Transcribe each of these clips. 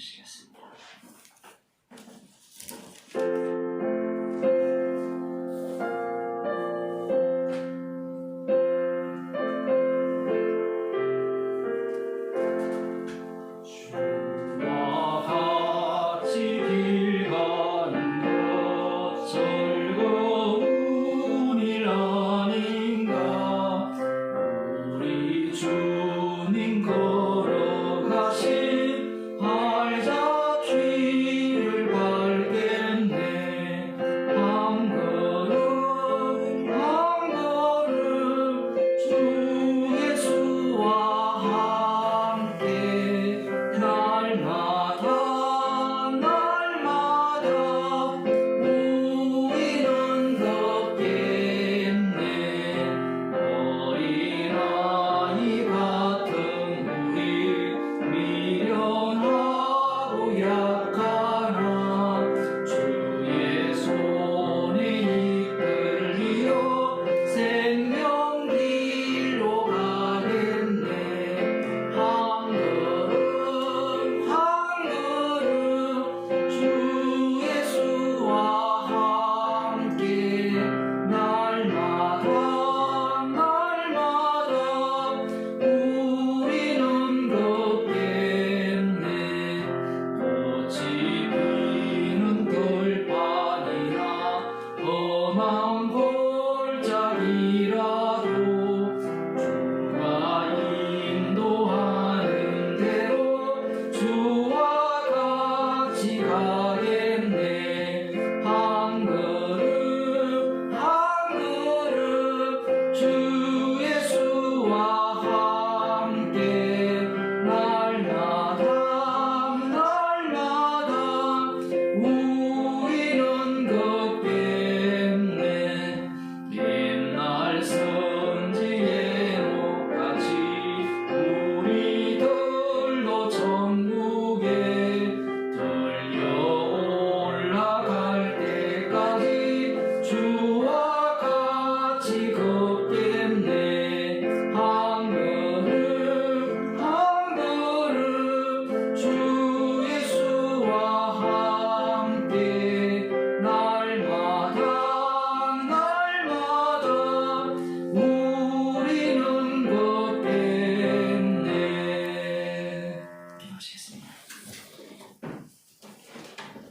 주시겠습니다.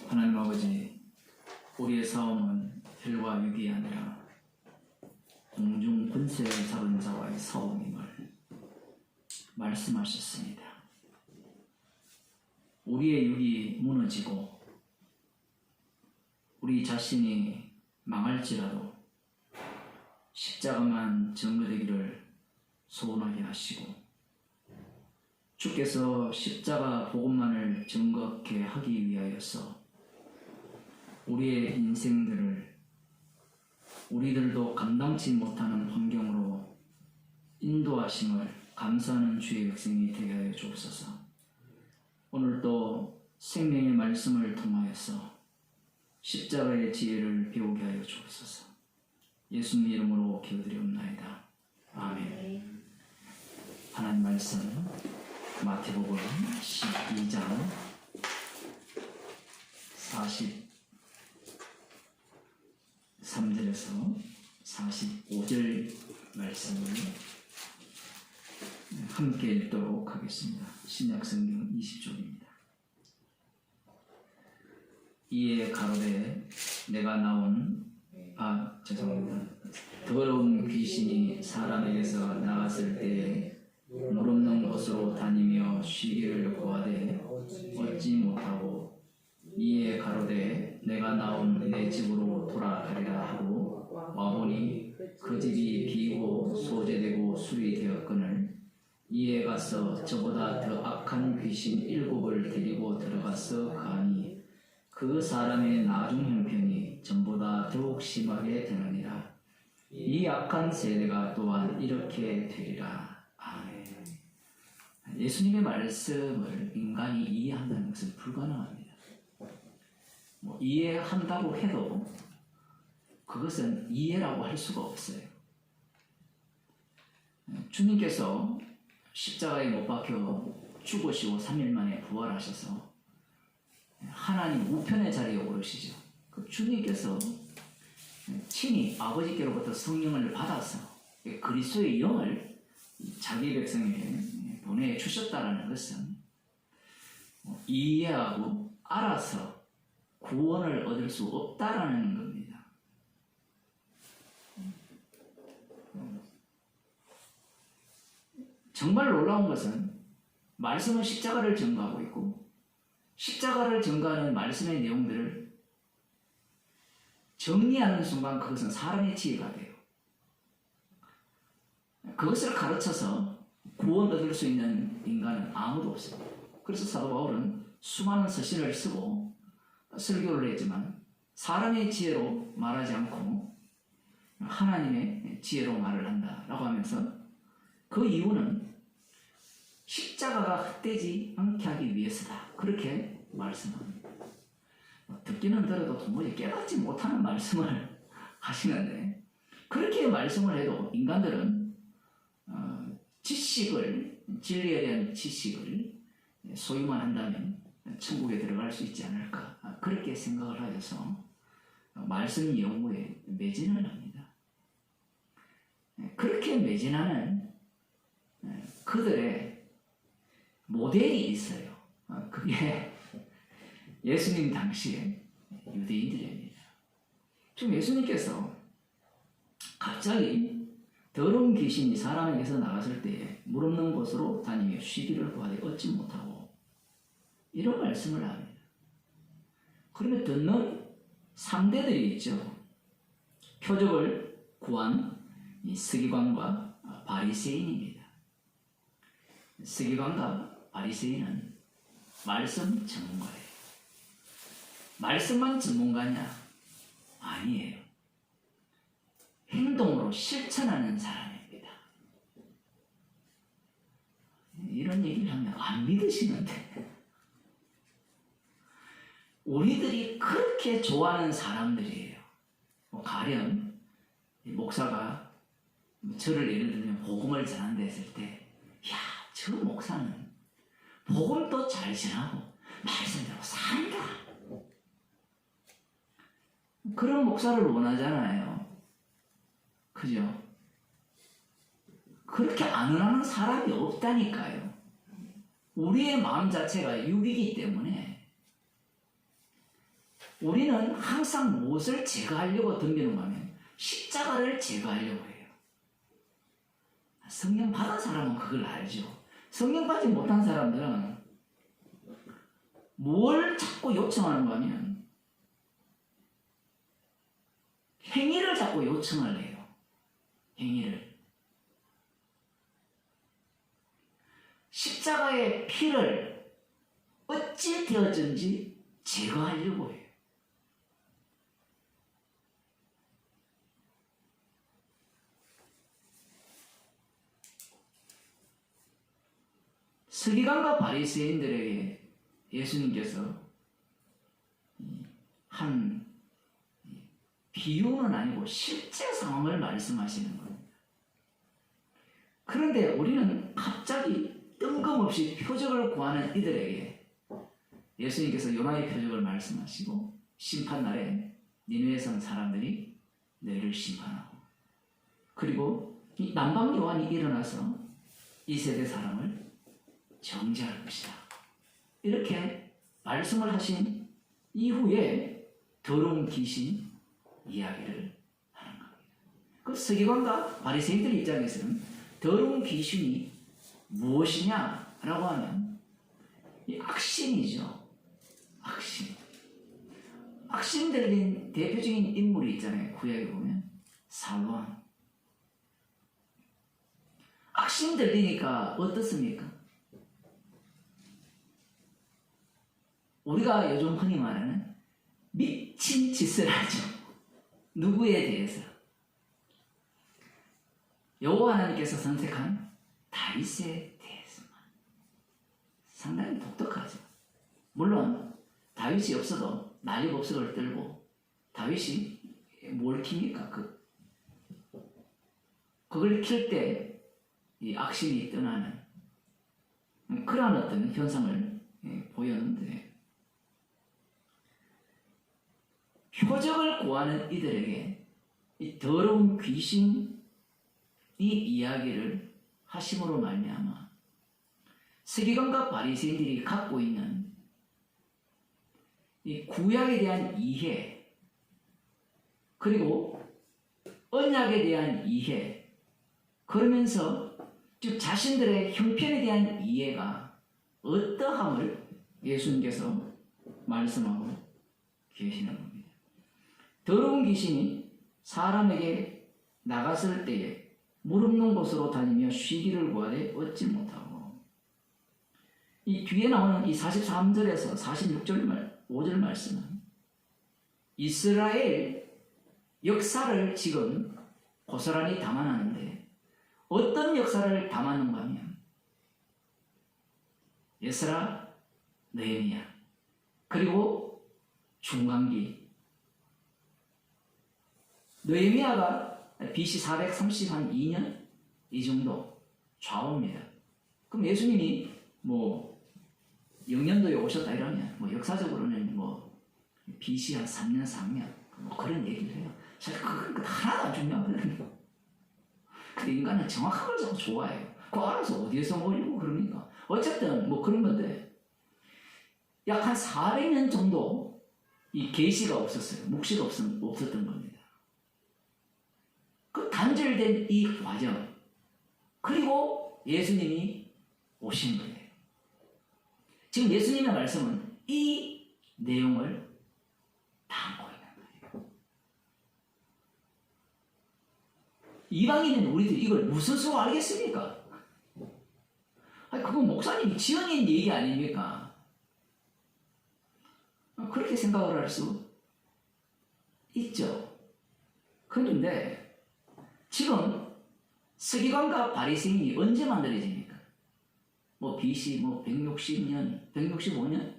하나님 아버지, 우리의 싸움은 혈과 육이 아니라 공중 권세를 잡은 자와의 싸움임을 말씀하셨습니다. 우리의 육이 무너지고 우리 자신이 망할지라도 십자가만 전거되기를 소원하게 하시고, 주께서 십자가 복음만을 증거케 하기 위하여서 우리의 인생들을 우리들도 감당치 못하는 환경으로 인도하심을 감사하는 주의 백성이 되게 하여 주옵소서. 오늘도 생명의 말씀을 통하여서 십자가의 지혜를 배우게 하여 주옵소서. 예수님 이름으로 기도드리옵나이다. 아멘. 하나님 말씀 마태복음 12장 43절에서 45절 말씀을 함께 읽도록 하겠습니다. 신약성경 20쪽입니다. 이에 가로되 내가 더러운 귀신이 사람에게서 나갔을 때에 물 없는 곳으로 다니며 쉬기를 구하되 얻지 못하고, 이에 가로되 내가 나온 내 집으로 돌아가리라 하고 와보니 그 집이 비고 소재되고 수리되었거늘, 이에 가서 저보다 더 악한 귀신 7을 데리고 들어가서 가니 그 사람의 나중 형편이 전보다 더욱 심하게 되느니라. 이 악한 세대가 또한 이렇게 되리라. 아멘. 예수님의 말씀을 인간이 이해한다는 것은 불가능합니다. 이해한다고 해도 그것은 이해라고 할 수가 없어요. 주님께서 십자가에 못 박혀 죽으시고 3일 만에 부활하셔서 하나님 우편의 자리에 오르시죠. 그 주님께서 친히 아버지께로부터 성령을 받아서 그리스도의 영을 자기 백성에게 보내주셨다는 것은 이해하고 알아서 구원을 얻을 수 없다라는 겁니다. 정말 놀라운 것은 말씀은 십자가를 증거하고 있고 십자가를 증거하는 말씀의 내용들을 정리하는 순간 그것은 사람의 지혜가 돼요. 그것을 가르쳐서 구원 얻을 수 있는 인간은 아무도 없습니다. 그래서 사도 바울은 수많은 서신을 쓰고 설교를 했지만 사람의 지혜로 말하지 않고 하나님의 지혜로 말을 한다라고 하면서 그 이유는 십자가가 헛되지 않게 하기 위해서다. 그렇게 말씀합니다. 듣기는 들어도 도무지 깨닫지 못하는 말씀을 하시는데 그렇게 말씀을 해도 인간들은 지식을, 진리에 대한 지식을 소유만 한다면 천국에 들어갈 수 있지 않을까 그렇게 생각을 하여서 말씀 연구에 매진을 합니다. 그렇게 매진하는 그들의 모델이 있어요. 그게 예수님 당시에 유대인들입니다. 지금 예수님께서 갑자기 더러운 귀신이 사람에게서 나갔을 때에 물 없는 곳으로 다니며 쉬기를 구하되 얻지 못하고 이런 말씀을 합니다. 그러면 듣는 상대들이 있죠. 표적을 구한 이 서기관과 바리새인입니다. 서기관과 바리새인은 말씀 전문가예요. 말씀만 전문가냐? 아니에요. 행동으로 실천하는 사람입니다. 이런 얘기를 하면 안 믿으시는데 우리들이 그렇게 좋아하는 사람들이에요. 가령 목사가 저를 예를 들면 복음을 전한다 했을 때 야, 저 목사는 복음도 잘 전하고 말씀대로 산다. 그런 목사를 원하잖아요. 그죠? 그렇게 안 원하는 사람이 없다니까요. 우리의 마음 자체가 육이기 때문에 우리는 항상 무엇을 제거하려고 덤비는가 하면 십자가를 제거하려고 해요. 성령 받은 사람은 그걸 알죠. 성령 받지 못한 사람들은 뭘 자꾸 요청하는가 하면 행위를 자꾸 요청을 해요. 행위를. 십자가의 피를 어찌 되어진지 제거하려고 해요. 서기관과 바리새인들에게 예수님께서 한 비유는 아니고 실제 상황을 말씀하시는 겁니다. 그런데 우리는 갑자기 뜬금없이 표적을 구하는 이들에게 예수님께서 요나의 표적을 말씀하시고 심판날에 니느웨에 선 사람들이 너희를 심판하고 그리고 이 남방 요한이 일어나서 이 세대 사람을 정죄할 것이다. 이렇게 말씀을 하신 이후에 더러운 귀신 이야기를 하는 겁니다. 그 서기관과 바리새인들 입장에서는 더러운 귀신이 무엇이냐라고 하면 이 악신이죠. 악신. 악신 들린 대표적인 인물이 있잖아요. 구약에 보면 사울왕. 악신 들리니까 어떻습니까? 우리가 요즘 흔히 말하는 미친 짓을 하죠. 누구에 대해서? 여호와 하나님께서 선택한 다윗에 대해서만. 상당히 독특하죠. 물론 다윗이 없어도 난리법석을 떨고 다윗이 뭘 킵니까? 그걸 킬 때 이 악신이 떠나는 그런 어떤 현상을 보였는데 구하는 이들에게 이 더러운 귀신이 이야기를 하심으로 말미암아 서기관과 바리새인들이 갖고 있는 이 구약에 대한 이해, 그리고 언약에 대한 이해, 그러면서 즉 자신들의 형편에 대한 이해가 어떠함을 예수님께서 말씀하고 계시는 겁니다. 더러운 귀신이 사람에게 나갔을 때에 물 없는 곳으로 다니며 쉬기를 구하되 얻지 못하고, 이 뒤에 나오는 이 43절에서 46절 5절 말씀은 이스라엘 역사를 지금 고스란히 담아놨는데 어떤 역사를 담았는가 하면 에스라, 느헤미야, 그리고 중간기. 느헤미야가 BC 432년 이 정도 좌우입니다. 그럼 예수님이 뭐 0년도에 오셨다 이러면 뭐 역사적으로는 뭐 BC 한 3년 4년 뭐 그런 얘기를 해요. 사실 그건 하나도 안 중요하거든요. 근데 인간은 정확한 걸 자꾸 좋아해요. 그거 알아서 어디에서 뭐 이러고 그러니까. 어쨌든 뭐 그런 건데, 약 한 400년 정도 이 계시가 없었어요. 묵시가 없었던 겁니다. 그 단절된 이 과정, 그리고 예수님이 오신 거예요. 지금 예수님의 말씀은 이 내용을 담고 있는 거예요. 이방인은 우리들이 이걸 무슨 수로 알겠습니까? 아니, 그건 목사님이 지어낸 얘기 아닙니까? 그렇게 생각을 할 수 있죠. 그런데 지금 서기관과 바리새인이 언제 만들어집니까? 뭐 BC 뭐 160년, 165년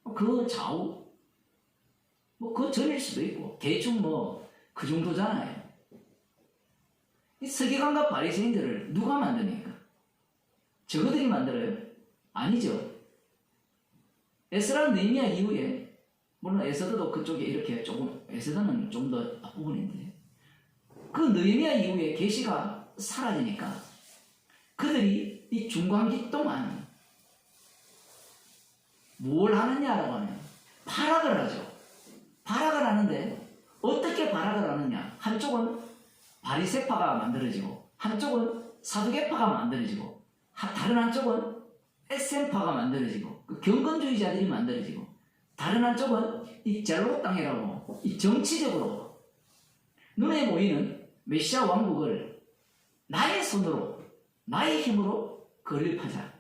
그 좌우 뭐 그 전일 수도 있고 대충 뭐 그 정도잖아요. 이 서기관과 바리새인들을 누가 만듭니까? 저거들이 만들어요? 아니죠. 에스라 느헤미야 이후에, 물론 에스더도 그쪽에 이렇게 조금, 에스더는 좀 더 앞부분인데, 그 느헤미야 이후에 계시가 사라지니까 그들이 이 중간기 동안 뭘 하느냐라고 하면 발악을 하죠. 발악을 하는데 어떻게 발악을 하느냐? 한쪽은 바리새파가 만들어지고 한쪽은 사두개파가 만들어지고 다른 한쪽은 에센파가 만들어지고 그 경건주의자들이 만들어지고 다른 한쪽은 이 젤로땅이라고 이 정치적으로 눈에 보이는 메시아 왕국을 나의 손으로 나의 힘으로 건립하자.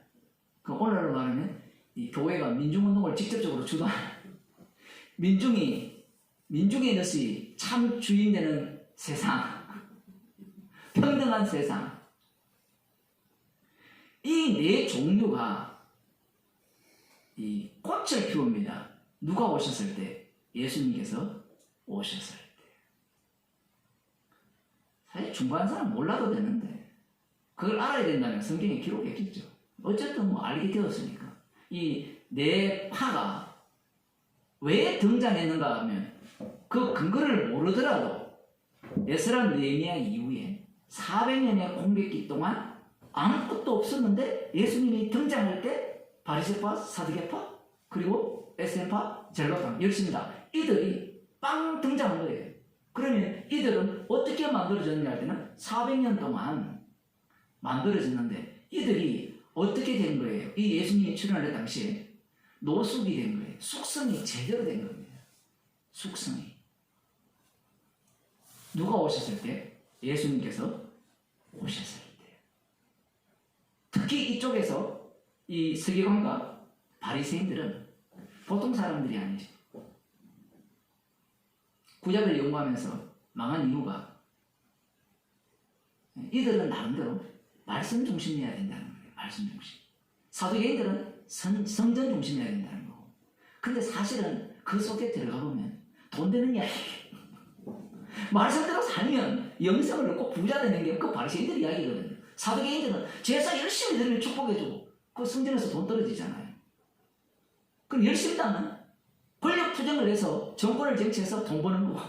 그 오늘로 말하면 이 교회가 민중운동을 직접적으로 주도하는 민중의 것이 참 주인되는 세상, 평등한 세상. 이 네 종류가 이 꽃을 피웁니다. 누가 오셨을 때? 예수님께서 오셨을 때. 사실 중간한 사람 몰라도 되는데 그걸 알아야 된다면 성경에 기록했겠죠. 어쨌든 뭐 알게 되었으니까. 이 네 파가 왜 등장했는가 하면 그 근거를 모르더라도 에스라 느헤미야 이후에 400년의 공백기 동안 아무것도 없었는데 예수님이 등장할 때 바리새파, 사두개파, 그리고 에센파, 젤로파 열심이다. 이들이 빵 등장한 거예요. 그러면 이들은 어떻게 만들어졌느냐 할 때는 400년 동안 만들어졌는데 이들이 어떻게 된 거예요? 이 예수님이 출현할 당시에 노숙이 된 거예요. 숙성이 제대로 된 겁니다. 숙성이. 누가 오셨을 때? 예수님께서 오셨을 때. 특히 이쪽에서 이 서기관과 바리새인들은 보통 사람들이 아니죠. 구약을 연구하면서 망한 이유가 이들은 나름대로 말씀 중심이어야 된다는 거예요. 말씀 중심. 사두개인들은 성전 중심이어야 된다는 거고. 근데 사실은 그 속에 들어가 보면 돈 되는 이야기. 말씀대로 살면 영생을 얻고 부자 되는 게 그 바리새인들 이야기거든요. 사두개인들은 제사 열심히 드리면 축복해주고 그 성전에서 돈 떨어지잖아요. 그럼 열심히 따면 권력 투쟁을 해서 정권을 쟁취해서 돈 버는 거고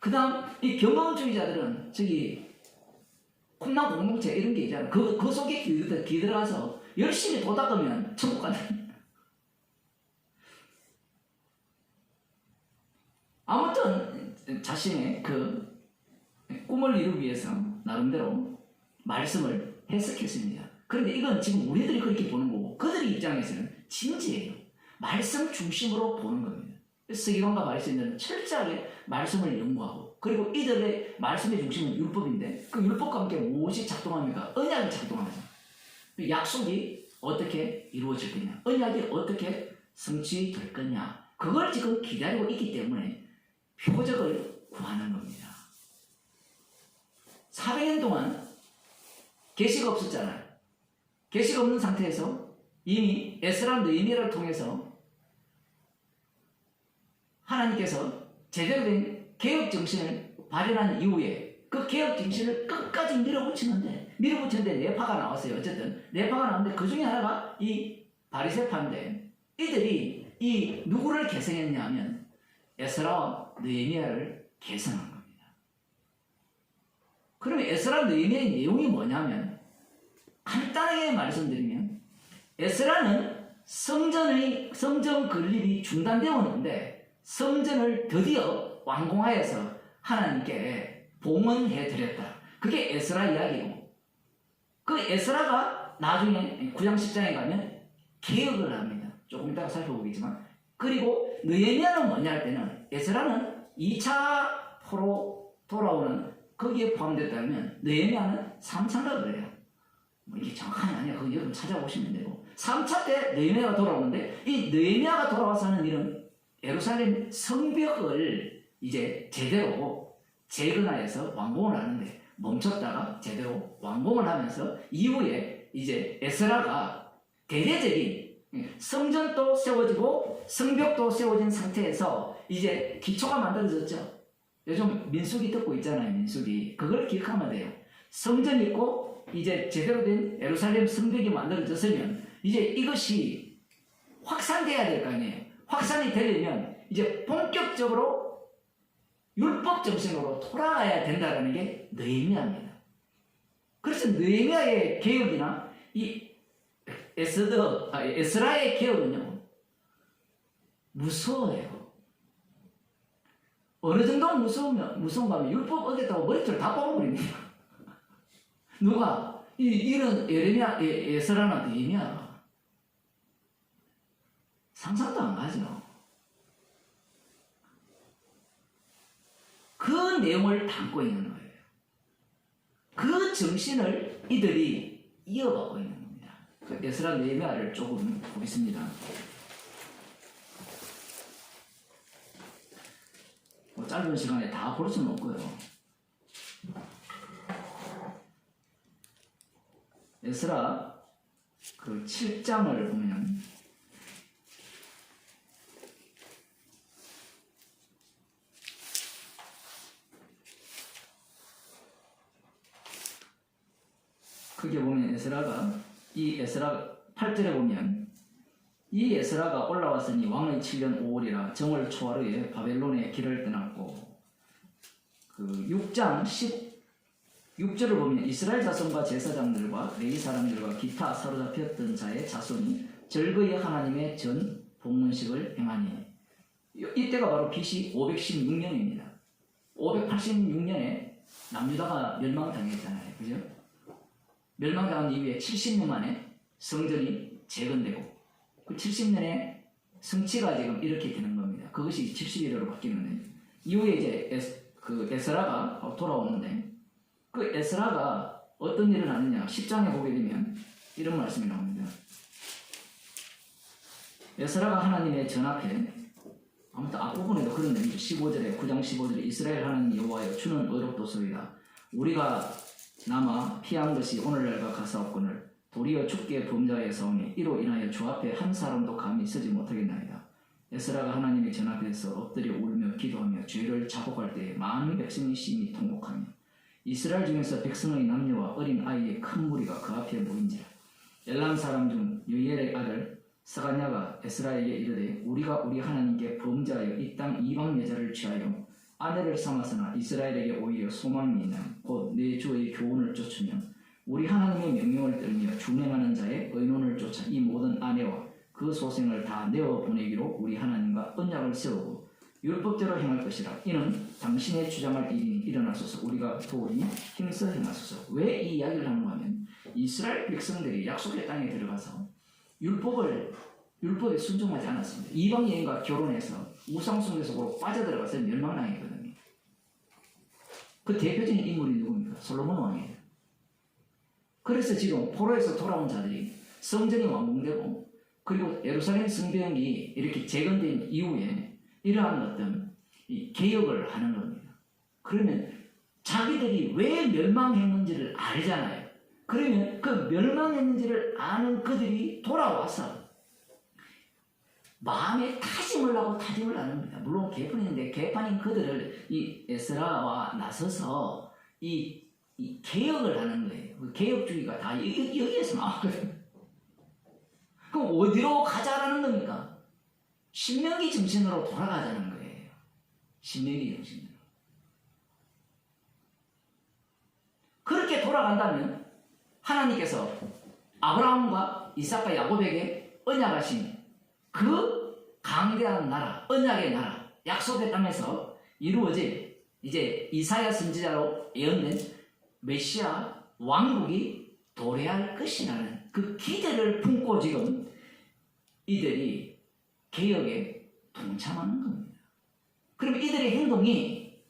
그 다음 이 경험주의자들은 저기 콩나물 공동체 이런 게 있잖아. 그 속에 기들어가서 열심히 도 닦으면 천국 가는. 아무튼 자신의 그 꿈을 이루기 위해서 나름대로 말씀을 해석했습니다. 그런데 이건 지금 우리들이 그렇게 보는 거고 그들의 입장에서는 진지해요. 말씀 중심으로 보는 겁니다. 서기관과 바리새인들은 철저하게 말씀을 연구하고 그리고 이들의 말씀의 중심은 율법인데 그 율법과 함께 무엇이 작동합니까? 언약이 작동하죠. 약속이 어떻게 이루어질 거냐, 언약이 어떻게 성취될 거냐, 그걸 지금 기다리고 있기 때문에 표적을 구하는 겁니다. 400년 동안 계시가 없었잖아요. 계시가 없는 상태에서 이미 에스라 느헤미야를 통해서 하나님께서 제대로 된 개혁 정신을 발현한 이후에 그 개혁 정신을 끝까지 밀어붙이는데 네파가 나왔어요. 어쨌든 네파가 나왔는데 그 중에 하나가 이 바리새파인데 이들이 이 누구를 계승했냐 하면 에스라와 느헤미야를 계승한 겁니다. 그러면 에스라 느헤미야의 내용이 뭐냐면 간단하게 말씀드리면 에스라는 성전 건립이 중단되었는데 성전을 드디어 완공하여서 하나님께 봉헌해 드렸다. 그게 에스라 이야기고 그 에스라가 나중에 9장 10장에 가면 개혁을 합니다. 조금 이따가 살펴보겠지만 그리고 느헤미야는 뭐냐 할 때는 에스라는 2차 포로 돌아오는 거기에 포함됐다면 느헤미야는 3차라 그래요. 뭐 이게 정확하냐 아니야 그거 여러분 찾아보시면 되고 3차 때 느헤미야가 돌아오는데 이 느헤미야가 돌아와서 하는 일은 예루살렘 성벽을 이제 제대로 재건하여서 완공을 하는데 멈췄다가 제대로 완공을 하면서 이후에 이제 에스라가 대대적인 성전도 세워지고 성벽도 세워진 상태에서 이제 기초가 만들어졌죠. 요즘 민수기 듣고 있잖아요. 민수기 그걸 기억하면 돼요. 성전 있고 이제 제대로 된 예루살렘 성벽이 만들어졌으면 이제 이것이 확산돼야 될 거 아니에요. 확산이 되려면 이제 본격적으로 율법 정신으로 돌아가야 된다는 게 느헤미야입니다. 그래서 느헤미야의 개혁이나 이 에스라의 개혁은요 무서워요. 어느 정도 무서운가 하면 율법 어겼다고 머리털 다 뽑아버립니다. 누가 이런 에스라나 느헤미야 상상도 안 가죠. 그 내용을 담고 있는 거예요. 그 정신을 이들이 이어가고 있는 겁니다. 그 에스라 느헤미야를 조금 보겠습니다. 뭐 짧은 시간에 다 볼 수는 없고요. 에스라 그 7장을 보면 크게 보면 에스라가 8절에 보면 이 에스라가 올라왔으니 왕의 7년 5월이라 정월 초하루에 바벨론의 길을 떠났고 그 6장 16절을 보면 이스라엘 자손과 제사장들과 레위 사람들과 기타 사로잡혔던 자의 자손이 절거히 하나님의 전 봉헌식을 행하니 이때가 바로 BC 516년입니다. 586년에 남유다가 멸망당했잖아요. 그죠? 멸망당한 이후에 70년 만에 성전이 재건되고 그 70년에 성취가 지금 이렇게 되는 겁니다. 그것이 71회로 바뀌는데 이후에 이제 에스라가 돌아오는데 그 에스라가 어떤 일을 하느냐 10장에 보게 되면 이런 말씀이 나옵니다. 에스라가 하나님의 전 앞에 아무튼 앞부분에도 그런 내용이죠. 15절에 9장 15절에 이스라엘 하나님 여호와여 주는 의롭도소이다. 우리가 남아 피한 것이 오늘날과 같사옵거늘 도리어 주께 범죄하여 싸우니 이로 인하여 주 앞에 한 사람도 감히 서지 못하겠나이다. 에스라가 하나님의 전 앞에서 엎드려 울며 기도하며 죄를 자복할 때에 많은 백성이 심히 통곡하며 이스라엘 중에서 백성의 남녀와 어린 아이의 큰 무리가 그 앞에 모인지라. 엘람 사람 중 유엘의 아들 스가냐가 에스라에게 이르되 우리가 우리 하나님께 범죄하여 이 땅 이방 여자를 취하여 아내를 삼아서나 이스라엘에게 오히려 소망이 있는 곧 내 주의 교훈을 쫓으며 우리 하나님의 명령을 떨며 준행하는 자의 의논을 쫓아 이 모든 아내와 그 소생을 다 내어보내기로 우리 하나님과 언약을 세우고 율법대로 행할 것이라. 이는 당신의 주장할 일이 일어나소서. 우리가 도우니 힘써 행하소서. 왜 이 이야기를 하는가 하면 이스라엘 백성들이 약속의 땅에 들어가서 율법에 순종하지 않았습니다. 이방 여인과 결혼해서 우상숭배 속으로 빠져들어가서 멸망당했거든요. 그 대표적인 인물이 누굽니까? 솔로몬 왕이에요. 그래서 지금 포로에서 돌아온 자들이 성전이 완공되고 그리고 예루살렘 성벽이 이렇게 재건된 이후에 이러한 어떤 개혁을 하는 겁니다. 그러면 자기들이 왜 멸망했는지를 알잖아요. 그러면 그 멸망했는지를 아는 그들이 돌아와서 마음에 다짐을 하고 다짐을 나눕니다. 물론 개판인데 개판인 그들을 이 에스라와 나서서 이 개혁을 하는 거예요. 그 개혁주의가 다 여기에서 나왔거든요. 그럼 어디로 가자라는 겁니까? 신명기 정신으로 돌아가자는 거예요. 신명기 정신으로. 그렇게 돌아간다면 하나님께서 아브라함과 이삭과 야곱에게 언약하신 그 강대한 나라, 언약의 나라, 약속의 땅에서 이루어질 이제 이사야 선지자로 예언된 메시아 왕국이 도래할 것이라는 그 기대를 품고 지금 이들이 개혁에 동참하는 겁니다. 그럼 이들의 행동이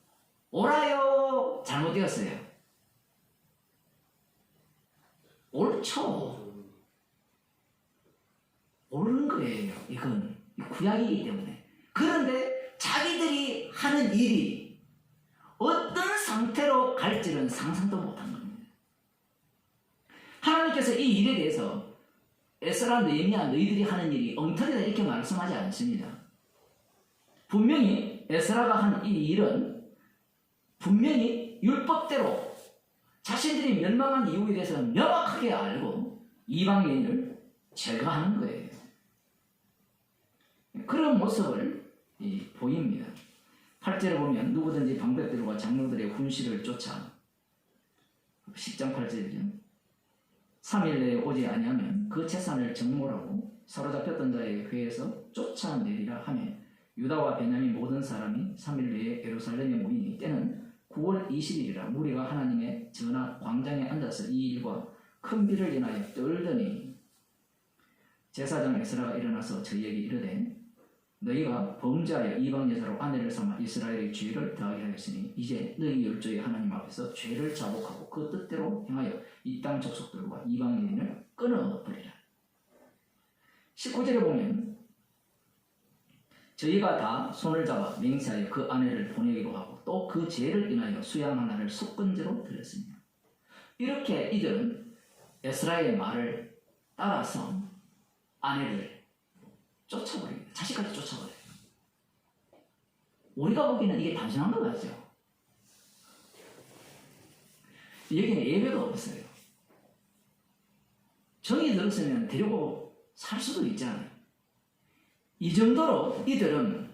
옳아요? 잘못되었어요? 옳죠. 옳은 거예요. 이건 구약이기 때문에. 그런데 자기들이 하는 일이 어떤 상태로 갈지는 상상도 못한 겁니다. 하나님께서 이 일에 대해서 에스라, 느헤미야 너희들이 하는 일이 엉터리다 이렇게 말씀하지 않습니다. 분명히 에스라가 한 이 일은 분명히 율법대로 자신들이 멸망한 이유에 대해서 명확하게 알고 이방인을 제거하는 거예요. 그런 모습을 보입니다. 8절에 보면 누구든지 방백들과 장로들의 훈시를 쫓아 10장 8절이죠. 3일 내에 오지 아니하면 그 재산을 정몰하고 사로잡혔던 자의 회에서 쫓아내리라 하며 유다와 베냐민 모든 사람이 3일 내에 예루살렘에 모이니 때는 9월 20일이라 무리가 하나님의 전하 광장에 앉아서 이 일과 큰 비를 인하여 떨더니 제사장 에스라가 일어나서 저희에게 이르되 너희가 범죄하여 이방 여자로 아내를 삼아 이스라엘의 죄를 더하게 하였으니 이제 너희 열조의 하나님 앞에서 죄를 자복하고 그 뜻대로 행하여 이 땅 족속들과 이방인을 끊어버리라. 19절에 보면 저희가 다 손을 잡아 맹세하여 그 아내를 보내기로 하고 또 그 죄를 인하여 수양 하나를 속건제로 드렸습니다. 이렇게 이들은 에스라의 말을 따라서 아내를 쫓아버립니다. 자식까지 쫓아버려요. 우리가 보기에는 이게 단순한 것 같죠? 여기는 예배가 없어요. 정이 들었으면 데리고 살 수도 있잖아요. 이 정도로 이들은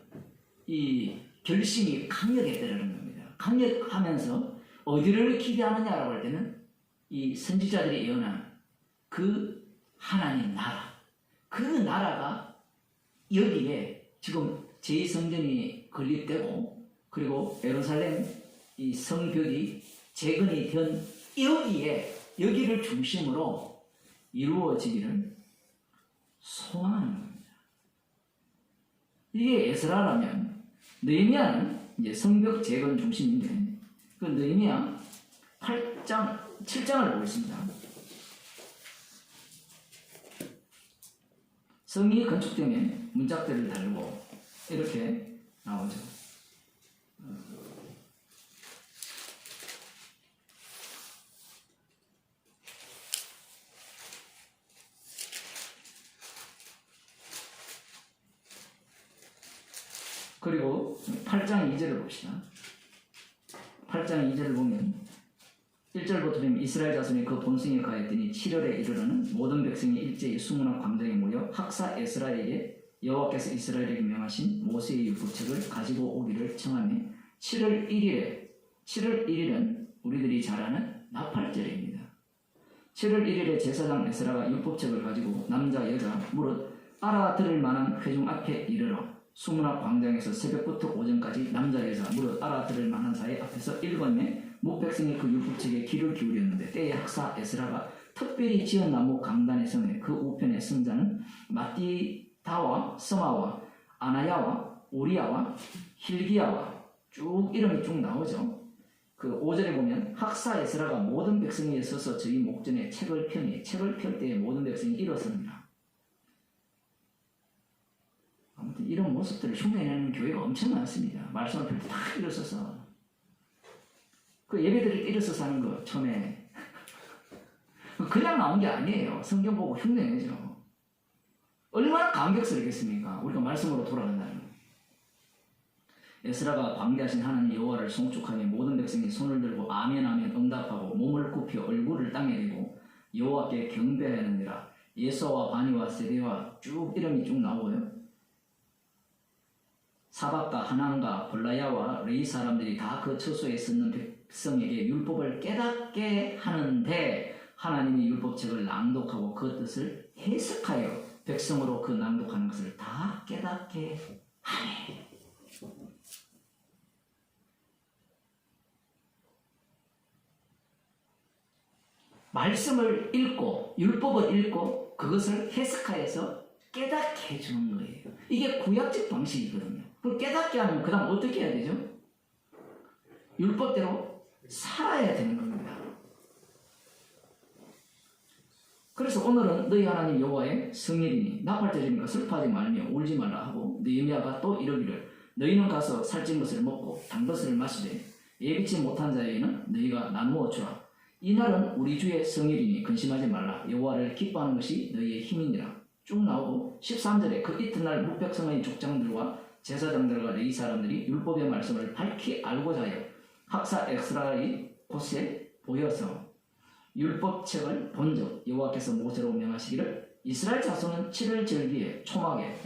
이 결심이 강력했다는 겁니다. 강력하면서 어디를 기대하느냐라고 할 때는 이 선지자들이 예언한 그 하나님 나라, 그 나라가 여기에 지금 제2성전이 건립되고 그리고 예루살렘 이 성벽이 재건이 된 여기를 중심으로 이루어지기를 소망하는 겁니다. 이게 에스라라면 느헤미야는 이제 성벽 재건 중심인데 그 느헤미야 7장을 보겠습니다. 성이 건축되면 문짝들을 달고 이렇게 나오죠. 그리고 8장 2절을 봅시다. 8장 2절을 보면 1절부터 보면 이스라엘 자손이 그 본성에 가했더니 7월에 이르러는 모든 백성이 일제히 수문학 광장에 모여 학사 에스라에게 여호와께서 이스라엘에게 명하신 모세의 율법책을 가지고 오기를 청하며 7월 1일은 우리들이 잘 아는 나팔절입니다. 7월 1일에 제사장 에스라가 율법책을 가지고 남자 여자 무릇 알아들을 만한 회중 앞에 이르러 수문앞 광장에서 새벽부터 오전까지 남자 여자 무릇 알아들을 만한 사이 앞에서 읽었네. 뭇백성이 그 율법책에 귀를 기울였는데 때에 학사 에스라가 특별히 지은 나무 강단의 성에 그 우편의 선자는 마띠다와 서마와 아나야와 오리야와 힐기야와 쭉 이름이 쭉 나오죠. 그 5절에 보면 학사 에스라가 모든 백성에 서서 저희 목전에 책을 펴니 책을 펼 때에 모든 백성이 일어섭니다. 아무튼 이런 모습들을 흉내내는 교회가 엄청 많습니다. 말씀을 펼 때 다 일어서서 그 예배드릴 때 일어서서 하는 거 처음에 그냥 나온 게 아니에요. 성경 보고 흉내내죠. 얼마나 감격스럽겠습니까? 우리가 말씀으로 돌아간다는 거. 에스라가 광대하신 하나님 여호와를 송축하니 모든 백성이 손을 들고 아멘 아멘 응답하고 몸을 굽혀 얼굴을 땅에 대고 여호와께 경배하느니라. 예서와 바니와 세대와 쭉 이름이 쭉 나오고요. 사박과 하난과 볼라야와 레이 사람들이 다 그 처소에 섰는 백성에게 율법을 깨닫게 하는데 하나님이 율법책을 낭독하고 그 뜻을 해석하여 백성으로 그 낭독하는 것을 다 깨닫게 하네. 말씀을 읽고 율법을 읽고 그것을 해석하여서 깨닫게 해주는 거예요. 이게 구약적 방식이거든요. 그걸 깨닫게 하면 그 다음 어떻게 해야 되죠? 율법대로 살아야 되는 겁니다. 그래서 오늘은 너희 하나님 여호와의 성일이니 나팔절이니까 슬퍼하지 말며 울지 말라 하고 느헤미야가 또 이르기를 너희는 가서 살찐 것을 먹고 단 것을 마시되 예비치 못한 자에게는 너희가 나누어 주라. 이날은 우리 주의 성일이니 근심하지 말라. 여호와를 기뻐하는 것이 너희의 힘이니라. 쭉 나오고 13절에 그 이튿날 뭇백성의 족장들과 제사장들과 레위 사람들이 율법의 말씀을 밝히 알고자 하여 학사 에스라의 곳에 보여서 율법책을 본즉 여호와께서 모세로 명하시기를 이스라엘 자손은 7월 절기에 초막에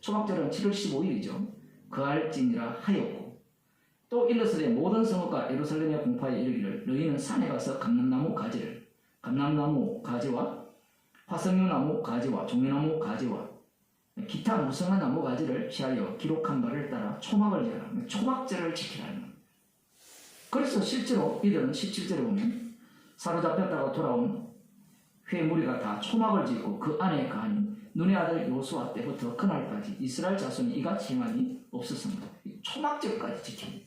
초막절은 7월 15일이죠. 그할지니라 하였고 또 일러스되 모든 성읍과 예루살렘의 공파에 이르기를 너희는 산에 가서 감람나무 가지와 화석류나무 가지와 종려나무 가지와 기타 무성한 나무 가지를 취하여 기록한 바를 따라 초막을 지어라. 초막절을 지키라는 겁니다. 그래서 실제로 이들은 17절에 보면 사로잡혔다가 돌아온 회 무리가 다 초막을 짓고 그 안에 가니 눈의 아들 요수아 때부터 그날까지 이스라엘 자손이 이같이 행함이 없었습니다. 초막절까지 지킵니다.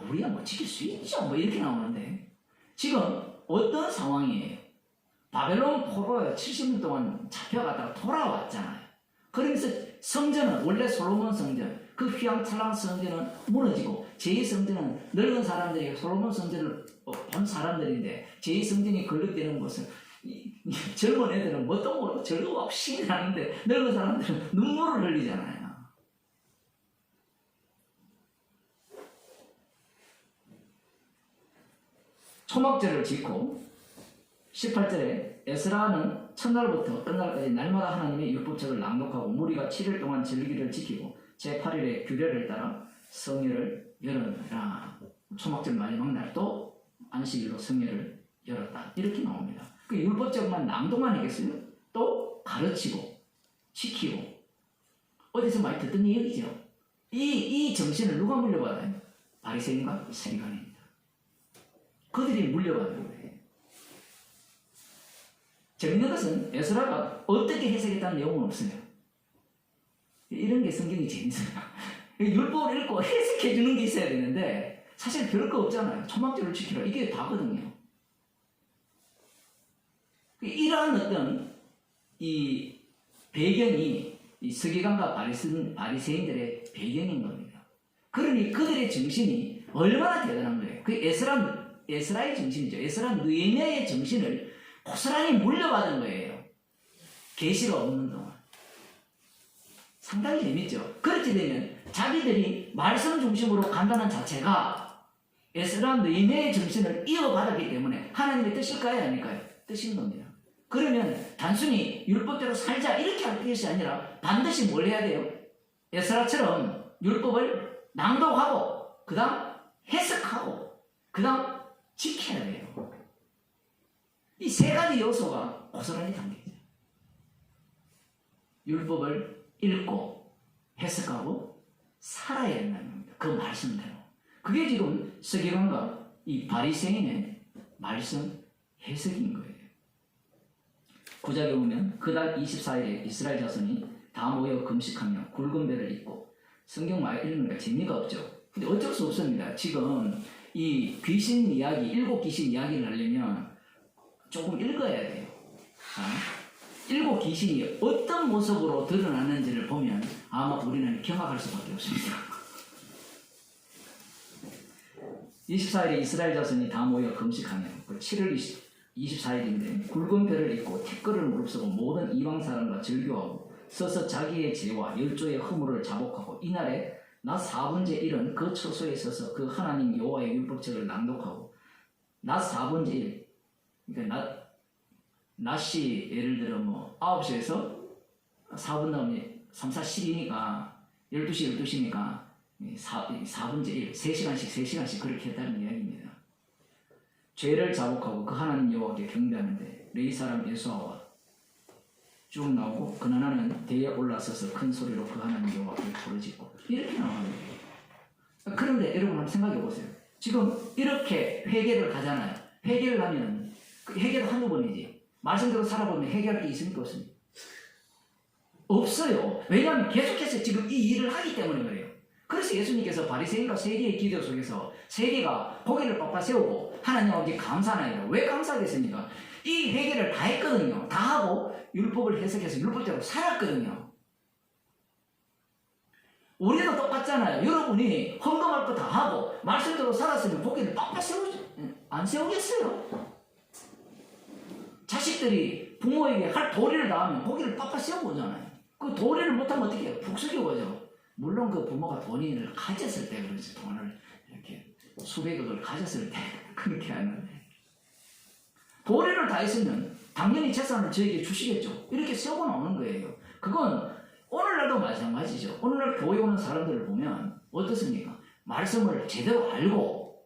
우리야 뭐 지킬 수 있죠. 뭐 이렇게 나오는데 지금 어떤 상황이에요? 바벨론 포로에 70년 동안 잡혀가다가 돌아왔잖아요. 그러면서 성전은 원래 솔로몬 성전, 그 휘황찬란한 성전은 무너지고 제2성전은 늙은 사람들이 솔로몬 성전을 본 사람들인데 제2성전이 건립되는 것은 젊은 애들은 뭣도 모르고 즐거워없이 하는데 늙은 사람들은 눈물을 흘리잖아요. 초막절을 짓고 18절에 에스라는 첫날부터 끝날까지 날마다 하나님의 율법책을 낭독하고 무리가 7일 동안 절기를 지키고 제8일에 규례를 따라 성회를 열었느라. 초막절 마지막 날도 안식일로 성회를 열었다. 이렇게 나옵니다. 그 율법책만 낭독만 했겠어요? 또 가르치고 지키고 어디서 많이 듣던 얘기죠. 이 정신을 누가 물려받아요? 바리새인과 세리관입니다. 그들이 물려받는 거예요. 재밌는 것은 에스라가 어떻게 해석했다는 내용은 없어요. 이런 게 성경이 재밌어요. 율법을 읽고 해석해 주는 게 있어야 되는데 사실 별거 없잖아요. 초막절을 지키라. 이게 다거든요. 이러한 어떤 이 배경이 이 서기관과 바리새인들의 배경인 겁니다. 그러니 그들의 정신이 얼마나 대단한 거예요. 그 에스라의 정신이죠. 에스라 느헤미야의 정신을 고스란히 물려받은 거예요. 계시가 없는 동안. 상당히 재밌죠. 그렇게 되면 자기들이 말씀 중심으로 간다는 자체가 에스라 느헤미야의 정신을 이어받았기 때문에 하나님의 뜻일까요? 아닐까요? 뜻인 겁니다. 그러면 단순히 율법대로 살자 이렇게 할 것이 아니라 반드시 뭘 해야 돼요? 에스라처럼 율법을 낭독하고 그 다음 해석하고 그 다음 지켜야 돼요. 이 세 가지 요소가 고스란히 담겨있어요. 율법을 읽고 해석하고 살아야 된다는 겁니다. 그 말씀대로. 그게 지금 서기관과 이 바리새인의 말씀 해석인 거예요. 9절에 보면 그달 24일에 이스라엘 자손이 다 모여 금식하며 굵은 배를 입고 성경 많이 읽으니까 재미가 없죠. 근데 어쩔 수 없습니다. 지금 이 귀신 이야기, 7 귀신 이야기를 하려면 조금 읽어야 돼요. 7 귀신이 어떤 모습으로 드러나는지를 보면 아마 우리는 경악할 수밖에 없습니다. 24일에 이스라엘 자손이 다 모여 금식하며 7월 24일인데 굵은 벼를 입고 티끌을 무릅쓰고 모든 이방 사람과 절교하고 서서 자기의 죄와 열조의 허물을 자복하고 이날에 낮 4분의 1은 그 처소에 서서 그 하나님 여호와의 율법책을 낭독하고 낮 4분의 1 그러니까 낮이 예를 들어 뭐 9시에서 4분 다음에 3, 4, 10이니까 12시, 12시니까 4분의 1, 3시간씩 그렇게 했다는 이야기입니다. 죄를 자복하고 그 하나님 여호와께 경배하는데 레위 사람 예수아와 쭉 나오고 그 나라는 대에 올라서서 큰 소리로 그 하나님 여호와께 부르짖고 이렇게 나오는 거예요. 그런데 여러분 한번 생각해 보세요. 지금 이렇게 회개를 가잖아요. 회개를 하면 회개도 한두 번이지. 말씀대로 살아보면 해결할 게 있습니까? 없습니까? 없어요. 왜냐하면 계속해서 지금 이 일을 하기 때문에 그래요. 그래서 예수님께서 바리새인과 세리의 기도 속에서 세리가 고개를 빡빡 세우고 하나님께 감사하나이다. 왜 감사하겠습니까? 이 회개를 다 했거든요. 다 하고 율법을 해석해서 율법대로 살았거든요. 우리도 똑같잖아요. 여러분이 헌금할 거 다 하고 말씀대로 살았으면 고개를 빡빡 안 세우겠어요? 자식들이 부모에게 할 도리를 다 하면 고개를 빡빡 세우고 오잖아요. 그 도리를 못하면 어떻게 해요? 푹 숙이고 오죠. 물론 그 부모가 돈을 가졌을 때 그러지. 돈을 이렇게 수백억을 가졌을 때 그렇게 하는데 도리를 다 했으면 당연히 재산을 저에게 주시겠죠. 이렇게 세우고 나오는 거예요. 그건 오늘날도 마찬가지죠. 오늘날 교회 오는 사람들을 보면 어떻습니까? 말씀을 제대로 알고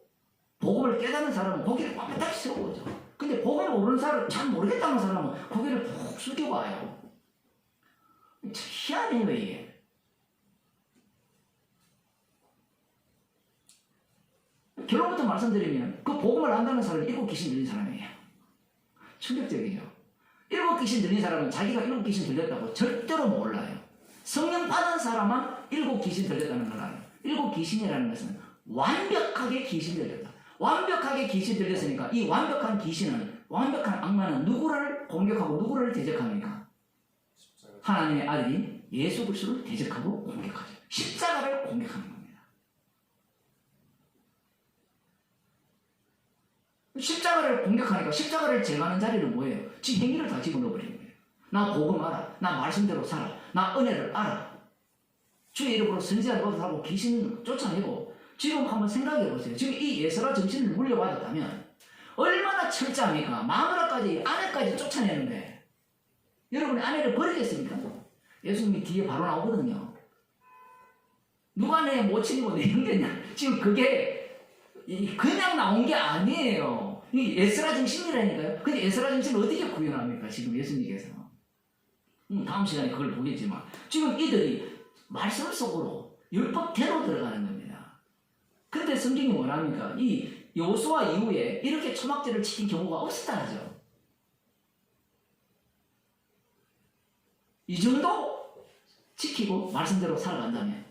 복음을 깨닫는 사람은 고개를 빡빡 세우고 오죠. 근데 복음을 모르는 사람, 잘 모르겠다는 사람은 고개를 푹 숙이고 와요. 참 희한해요, 이게. 결론부터 말씀드리면 그 복음을 안다는 사람은 7 귀신 들린 사람이에요. 충격적이에요. 7 귀신 들린 사람은 자기가 7 귀신 들렸다고 절대로 몰라요. 성령 받은 사람만 7 귀신 들렸다는 걸 알아요. 7 귀신이라는 것은 완벽하게 귀신 들렸다. 완벽하게 귀신 들렸으니까 이 완벽한 귀신은, 완벽한 악마는 누구를 공격하고 누구를 대적합니까? 하나님의 아들인 예수 그리스도를 대적하고 공격하죠. 십자가를 공격하는 겁니다. 십자가를 공격하니까 십자가를 제거하는 자리는 뭐예요? 지 행위를 다 집어넣어버리는 거예요. 나 복음 알아. 나 말씀대로 살아. 나 은혜를 알아. 주의 이름으로 선지자를 얻어하고 귀신 쫓아내고. 지금 한번 생각해 보세요. 지금 이 예수라 정신을 물려받았다면 얼마나 철저합니까? 마누라까지 아내까지 쫓아내는데 여러분이 아내를 버리겠습니까? 예수님이 뒤에 바로 나오거든요. 누가 내 모친이고 내 형제냐? 지금 그게 그냥 나온 게 아니에요. 이 에스라 정신이라니까요. 근데 에스라 정신을 어떻게 구현합니까? 지금 예수님께서. 다음 시간에 그걸 보겠지만 지금 이들이 말씀 속으로 율법대로 들어가는 겁니다. 근데 성경이 뭐랍니까? 이 여호수아 이후에 이렇게 초막절을 지킨 경우가 없었다 하죠. 이 정도 지키고 말씀대로 살아간다면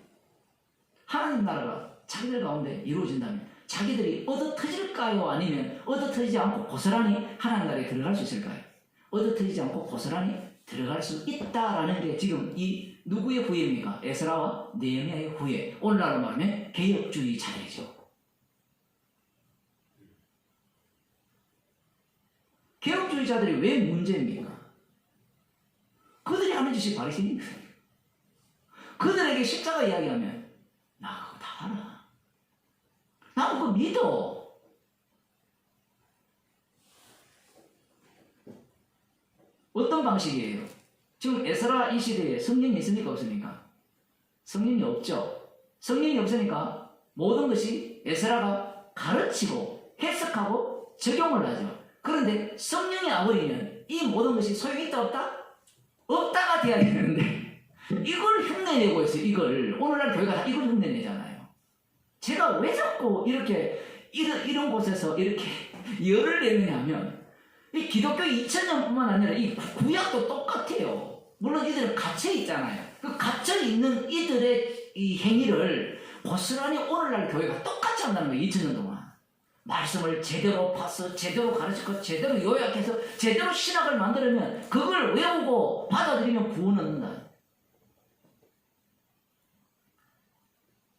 하나님 나라가 자기들 가운데 이루어진다면 자기들이 얻어터질까요? 아니면 얻어터지지 않고 고스란히 하나님 나라에 들어갈 수 있을까요? 얻어터지지 않고 고스란히 들어갈 수 있다라는 게 지금 이 누구의 후예입니까? 에스라와 느헤미야의 후예. 오늘날로 말하면 개혁주의 자리죠. 개혁주의자들이 왜 문제입니까? 그들이 하는 짓이 바리새인입니다. 그들에게 십자가 이야기하면 나 그거 다 알아. 나 그거 믿어. 어떤 방식이에요? 지금 에스라 이 시대에 성령이 있습니까? 없습니까? 성령이 없죠. 성령이 없으니까 모든 것이 에스라가 가르치고 해석하고 적용을 하죠. 그런데 성령이 와버리면 이 모든 것이 소용이 있다 없다? 없다가 돼야 되는데 이걸 흉내내고 있어요. 이걸 오늘날 교회가 다 이걸 흉내내잖아요. 제가 왜 자꾸 이렇게 이런 곳에서 이렇게 열을 내느냐 하면 이 기독교 2000년뿐만 아니라 이 구약도 똑같아요. 물론 이들은 갇혀 있잖아요. 그 갇혀 있는 이들의 이 행위를 고스란히 오늘날 교회가 똑같이 한다는 거예요. 2000년 동안 말씀을 제대로 봐서 제대로 가르치고 제대로 요약해서 제대로 신학을 만들면 그걸 외우고 받아들이면 구원을 얻는다.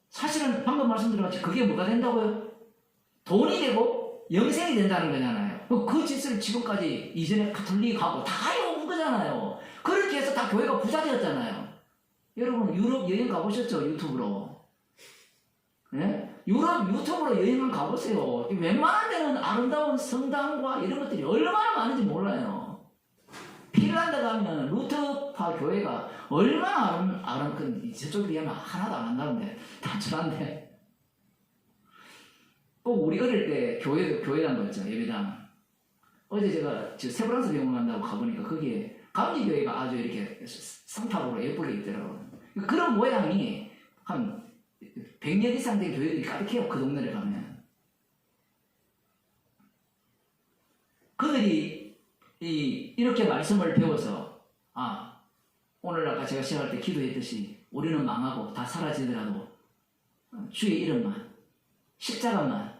사실은 방금 말씀드렸지 그게 뭐가 된다고요? 돈이 되고 영생이 된다는 거잖아요. 그 짓을 지금까지 이전에 가톨릭하고 다 해온 거잖아요. 그렇게 해서 다 교회가 부자 되었잖아요. 여러분 유럽 여행 가보셨죠? 유튜브로. 네? 유럽 유튜브로 여행을 가보세요. 웬만한 데는 아름다운 성당과 이런 것들이 얼마나 많은지 몰라요. 핀란드 가면 루터파 교회가 얼마나 아름다운 저쪽에 비하면 하나도 안 한다는데 단순한데 꼭 우리 어릴 때 교회란 거 있죠. 예배당. 어제 제가 세브란스 병원 간다고 가보니까 거기에 감리교회가 아주 이렇게 성탑으로 예쁘게 있더라고요. 그런 모양이 한 100년 이상 된 교회들이 가득해요. 그 동네를 가면. 그들이 이렇게 말씀을 배워서 오늘 아까 제가 시작할 때 기도했듯이 우리는 망하고 다 사라지더라도 주의 이름만 십자가만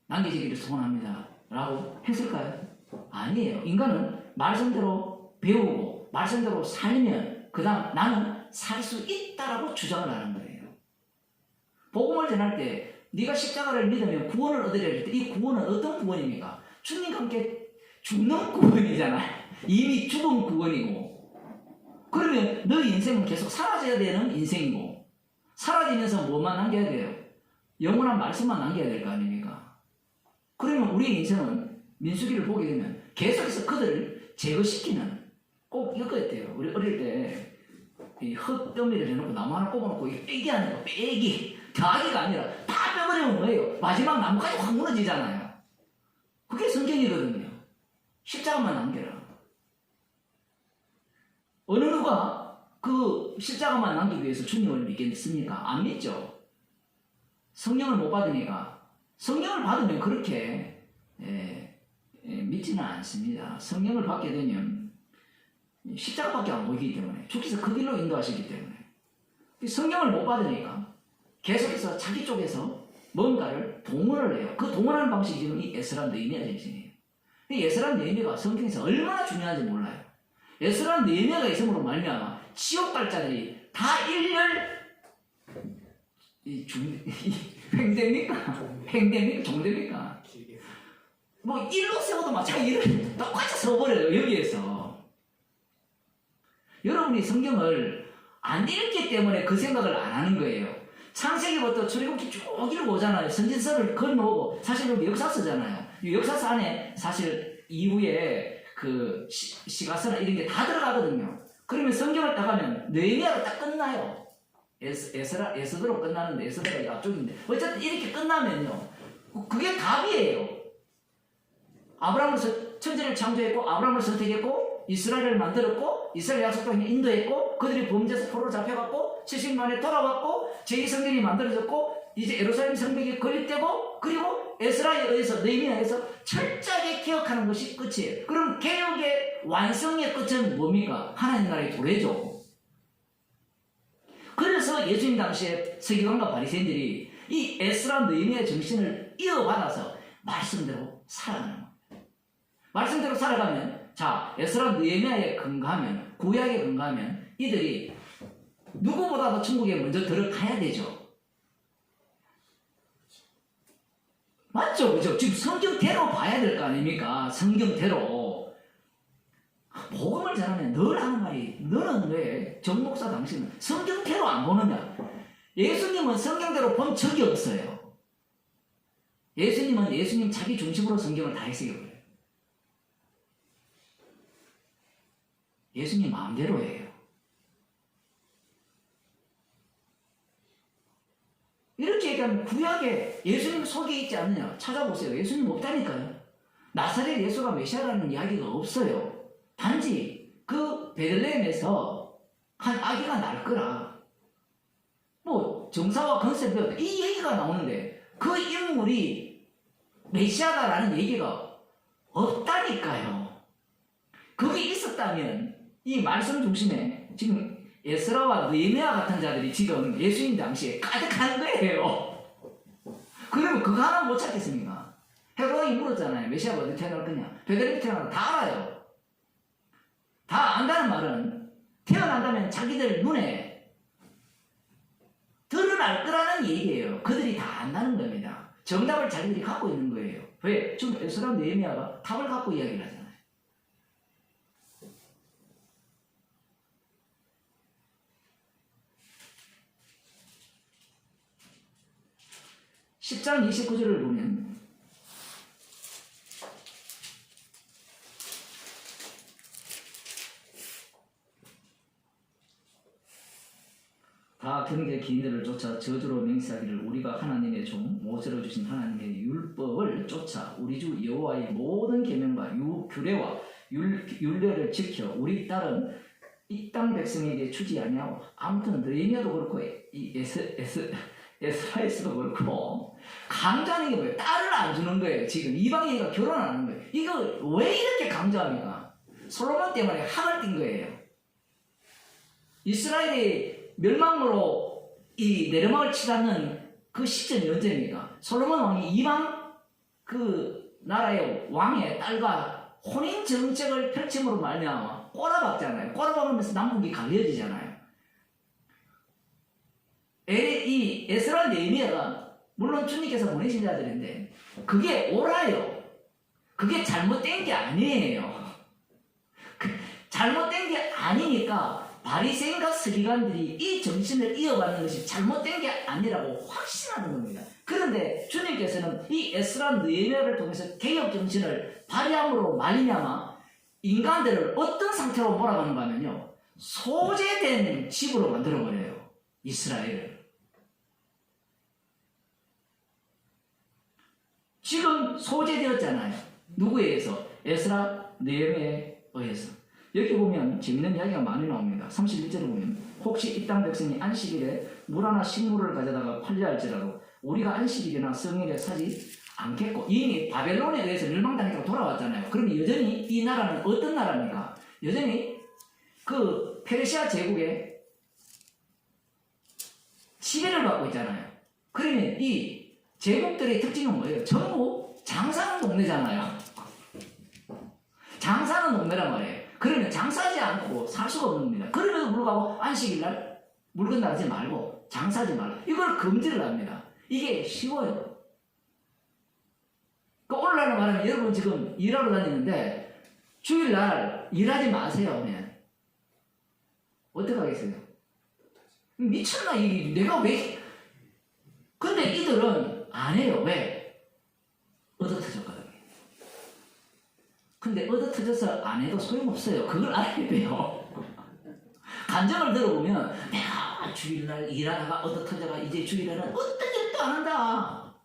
남겨지기를 소원합니다. 라고 했을까요? 아니에요. 인간은 말씀대로 배우고 말씀대로 살면 그 다음 나는 살 수 있다라고 주장을 하는 거예요. 복음을 전할 때 네가 십자가를 믿으면 구원을 얻으려 할 때 이 구원은 어떤 구원입니까? 주님과 함께 죽는 구원이잖아요. 이미 죽은 구원이고 그러면 너의 인생은 계속 사라져야 되는 인생이고 사라지면서 뭐만 남겨야 돼요? 영원한 말씀만 남겨야 될 거 아닙니까? 그러면 우리의 인생은 민수기를 보게 되면 계속해서 그들을 제거시키는 꼭 이거였대요. 우리 어릴 때 이 흙더미를 해놓고 나무 하나 꼽아놓고 빼기 하는 거 빼기 더하기가 아니라 다 빼버리면 뭐예요? 마지막 나무까지 확 무너지잖아요. 그게 성경이거든요. 십자가만 남겨라. 어느 누가 그 십자가만 남기기 위해서 주님을 믿겠습니까? 안 믿죠. 성령을 못 받으니까. 성령을 받으면 그렇게 믿지는 않습니다. 성령을 받게 되면 십자가밖에 안 보이기 때문에 주께서 그 길로 인도하시기 때문에 성령을 못 받으니까 계속해서 자기 쪽에서 뭔가를 동원을 해요. 그 동원하는 방식이 지금 이 에스라 느헤미야 정신이에요. 이 에스라 느헤미야가 성경에서 얼마나 중요한지 몰라요. 에스라 느헤미야가 있음으로 말미암아 지옥 갈자들이 다 일렬 횡대입니까? 횡대입니까? 종대입니까? 뭐 일로 세워도 마찬가지 일을 똑같이 서버려요. 여기에서 여러분이 성경을 안 읽기 때문에 그 생각을 안 하는 거예요. 창세기부터 출애굽기 쭉 읽어오잖아요. 선진서를 걸어놓고 사실 여기 역사서잖아요. 이 역사서 안에 사실 이후에 그 시가서나 이런 게 다 들어가거든요. 그러면 성경을 딱 하면 느헤미야가 딱 끝나요. 에스더로 끝나는데 에스더가 앞쪽인데 어쨌든 이렇게 끝나면요. 그게 답이에요. 아브라함을 천지를 창조했고 아브라함을 선택했고 이스라엘을 만들었고 이스라엘 약속 땅에 인도했고 그들이 범죄에서 포로로 잡혀갔고 70년 만에 돌아왔고 제2성전이 만들어졌고 이제 예루살렘 성벽이 건립되고 그리고 에스라에 의해서 느헤미야에 의해서 철저하게 개혁하는 것이 끝이에요. 그럼 개혁의 완성의 끝은 뭡니까? 하나님 나라의 도래죠. 그래서 예수님 당시에 서기관과 바리새인들이 이 에스라 느헤미야의 정신을 이어받아서 말씀대로 살아가는 겁니다. 말씀대로 살아가면 자, 에스라 느헤미야에 근거하면 구약에 근거하면 이들이 누구보다도 천국에 먼저 들어가야 되죠. 맞죠? 그죠? 지금 성경대로 봐야 될 거 아닙니까? 성경대로. 복음을 전하면 늘 하는 말이 너는 왜 정목사 당신은 성경대로 안 보느냐? 예수님은 성경대로 본 적이 없어요. 예수님은 예수님 자기 중심으로 성경을 다 해석해버려요. 예수님 마음대로 해요. 이렇게 얘기하면 구약에 예수님 속에 있지 않느냐? 찾아보세요. 예수님 없다니까요. 나사렛 예수가 메시아라는 이야기가 없어요. 단지 그 베들레헴에서 한 아기가 날 거라. 뭐 정사와 건셉 이 얘기가 나오는데 그 인물이 메시아다라는 얘기가 없다니까요. 그게 있었다면 이 말씀 중심에 지금 에스라와 느헤미야 같은 자들이 지금 예수님 당시에 가득한 거예요. 그러면 그거 하나 못 찾겠습니까? 헤로이 물었잖아요. 메시아가 어디 태어날 거냐? 베들레헴 태어날 다 알아요. 다 안다는 말은 태어난다면 자기들 눈에 드러날 거라는 얘기예요. 그들이 다 안다는 겁니다. 정답을 자기들이 갖고 있는 거예요. 왜? 지금 에스라 느헤미야가 답을 갖고 이야기를 하잖아요. 10장 29절을 보면 다 경계 기인들을 쫓아 저주로 맹세하기를 우리가 하나님의 종 모세로 주신 하나님의 율법을 쫓아 우리 주 여호와의 모든 계명과 규례와 율례를 지켜 우리 딸은 이 땅 백성에게 주지 아니하고 아무튼 느헤미야도 그렇고 이 에스라에서도 그렇고 강조하는 게 뭐예요? 딸을 안 주는 거예요. 지금 이방인과 결혼 안 하는 거예요. 이거 왜 이렇게 강조합니까? 솔로몬 때문에 학을 띈 거예요. 이스라엘이 멸망으로 이 내려막을 치닫는 그 시점이 언제입니까? 솔로몬 왕이 이방 그 나라의 왕의 딸과 혼인 정책을 펼침으로 말미암아 꼬라박잖아요. 꼬라박으면서 남북이 갈려지잖아요. 이 에스라 느헤미야가 물론 주님께서 보내신 자들인데 그게 옳아요. 그게 잘못된 게 아니에요. 잘못된 게 아니니까 바리새인과 서기관들이 이 정신을 이어가는 것이 잘못된 게 아니라고 확신하는 겁니다. 그런데 주님께서는 이 에스라 느헤미야를 통해서 개혁 정신을 발휘함으로 말미암아 인간들을 어떤 상태로 몰아가는가 하면요, 소재된 집으로 만들어버려요. 이스라엘을. 지금 소재되었잖아요. 누구에 의해서? 에스라 느헤미야에 의해서. 여기 보면 재밌는 이야기가 많이 나옵니다. 31절에 보면 혹시 이 땅 백성이 안식일에 물 하나 식물을 가져다가 관리할지라도 우리가 안식일이나 성일에 사지 않겠고, 이미 바벨론에 의해서 멸망당했다고 돌아왔잖아요. 그러면 여전히 이 나라는 어떤 나라입니까? 여전히 그 페르시아 제국의 지배를 받고 있잖아요. 그러면 이 제국들의 특징은 뭐예요? 전부 장사하는 동네잖아요. 장사하는 동네란 말이에요. 그러면 장사하지 않고 살 수가 없는 겁니다. 그럼에도 불구하고 안식일날 물건 나르지 말고 장사하지 말고 이걸 금지를 합니다. 이게 쉬워요. 그러니까 오늘날로 말하면 여러분 지금 일하러 다니는데 주일날 일하지 마세요. 그냥. 어떻게 하겠어요? 미쳤나? 내가 왜? 근데 이들은 안 해요. 왜? 얻어터졌거든요. 근데 얻어터져서 안 해도 소용없어요. 그걸 알아야 돼요. 감정을 들어보면 내가 주일날 일하다가 얻어터져가 이제 주일날은 어떤 일도 안 한다.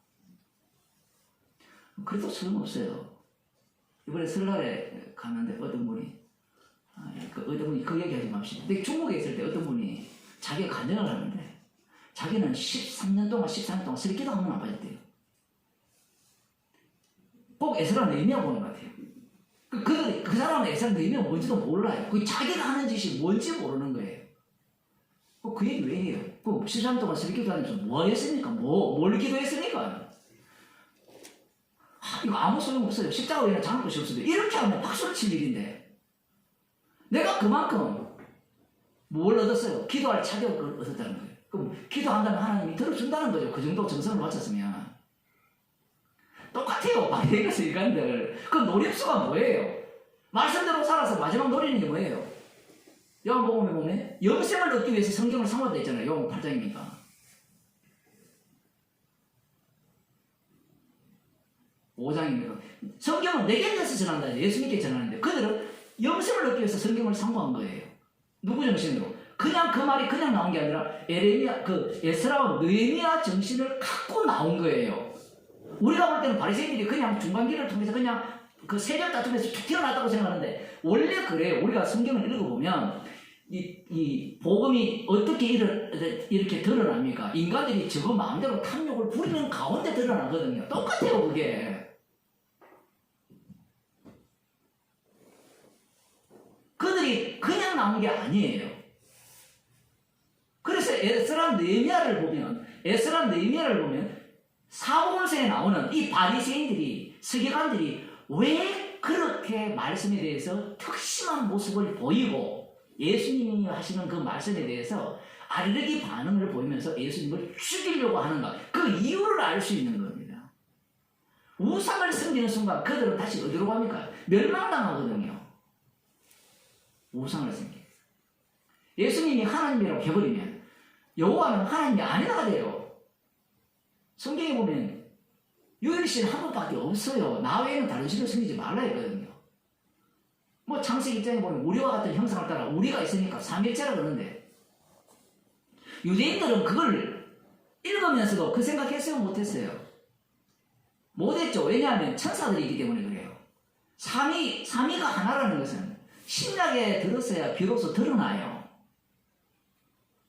그래도 소용없어요. 이번에 설날에 갔는데 어떤 분이 그 얘기하지 맙시다. 근데 중국에 있을 때 어떤 분이 자기가 간증을 하는데 자기는 13년 동안 14년 동안 설기도 한 번 안 빠졌대요. 꼭 에스라 느헤미야 보는 것 같아요. 그 사람은 에스라 느헤미야 뭔지도 몰라요. 그 자기가 하는 짓이 뭔지 모르는 거예요. 그 얘기 왜 해요? 그 13년 동안 설기도 하면서 뭐 했습니까? 뭘 기도했습니까? 이거 아무 소용 없어요. 십자가 외에는 장할 것이 없어요. 이렇게 하면 박수를 칠 일인데 내가 그만큼 뭘 얻었어요? 기도할 자격을 얻었다는 거예요. 그럼 기도한다면 하나님이 들어준다는 거죠. 그 정도 정성을 바쳤으면. 똑같아요. 바리새인과 서기관들. 그 노림수가 뭐예요? 말씀대로 살아서 마지막 노리는 게 뭐예요? 요한복음에 보면 영생을 얻기 위해서 성경을 삼았다 했잖아요. 요한 8장이니까. 성경은 내게 대해서 전한다. 예수님께 전하는데 그들은 영생을 얻기 위해서 성경을 상고한 거예요. 누구 정신으로? 그냥 그 말이 그냥 나온 게 아니라 에스라와 느헤미야 정신을 갖고 나온 거예요. 우리가 볼 때는 바리새인들이 그냥 중간길을 통해서 그냥 그 세력 다툼에서 툭 튀어나왔다고 생각하는데 원래 그래요. 우리가 성경을 읽어보면 이 복음이 어떻게 이렇게 드러납니까? 인간들이 저거 마음대로 탐욕을 부리는 가운데 드러나거든요. 똑같아요, 그게. 그들이 그냥 나온 게 아니에요. 그래서 에스라 느헤미야를 보면 사복음서에 나오는 이 바리새인들이 서기관들이 왜 그렇게 말씀에 대해서 특심한 모습을 보이고 예수님이 하시는 그 말씀에 대해서 알레르기 반응을 보이면서 예수님을 죽이려고 하는가, 그 이유를 알 수 있는 겁니다. 우상을 섬기는 순간 그들은 다시 어디로 갑니까? 멸망당하거든요. 우상을 섬기. 예수님이 하나님이라고 해버리면 여호와는 하나님이 아니라가 돼요. 성경에 보면 유일신 한 분밖에 없어요. 나 외에는 다른 신을 섬기지 말라 했거든요. 뭐 창세기 1장에 보면 우리와 같은 형상을 따라 우리가 있으니까 삼일체라 그러는데 유대인들은 그걸 읽으면서도 그 생각했어요? 못했어요? 못했죠. 왜냐하면 천사들이기 때문에 그래요. 삼위가 하나라는 것은 신약에 들었어야 비로소 드러나요.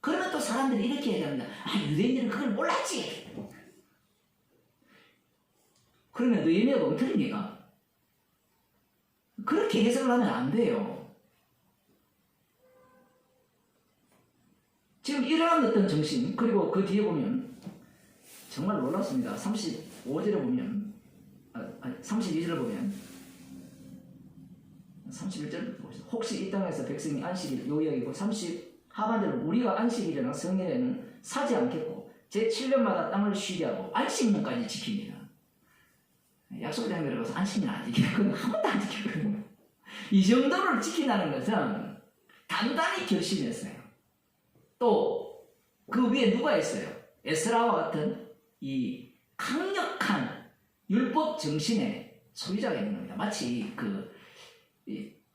그러면 또 사람들이 이렇게 얘기합니다. 유대인들은 그걸 몰랐지. 그러면 느헤미야가 엉터리입니까? 그렇게 해석을 하면 안 돼요. 지금 이러한 어떤 정신, 그리고 그 뒤에 보면 정말 놀랍습니다. 35절에 보면 32절을 보면 31절 보시죠. 혹시 이 땅에서 백성이 안식일 요약이고 30 하반절은 우리가 안식일이나 성일에는 사지 않겠고 제 7년마다 땅을 쉬게 하고 안식년까지 지킵니다. 약속장 들어가서 안식년 안 지키는 건 한 번도 안 지키거든요. 이 정도를 지킨다는 것은 단단히 결심했어요. 또 그 위에 누가 있어요? 에스라와 같은 이 강력한 율법 정신의 소유자가 있는 겁니다. 마치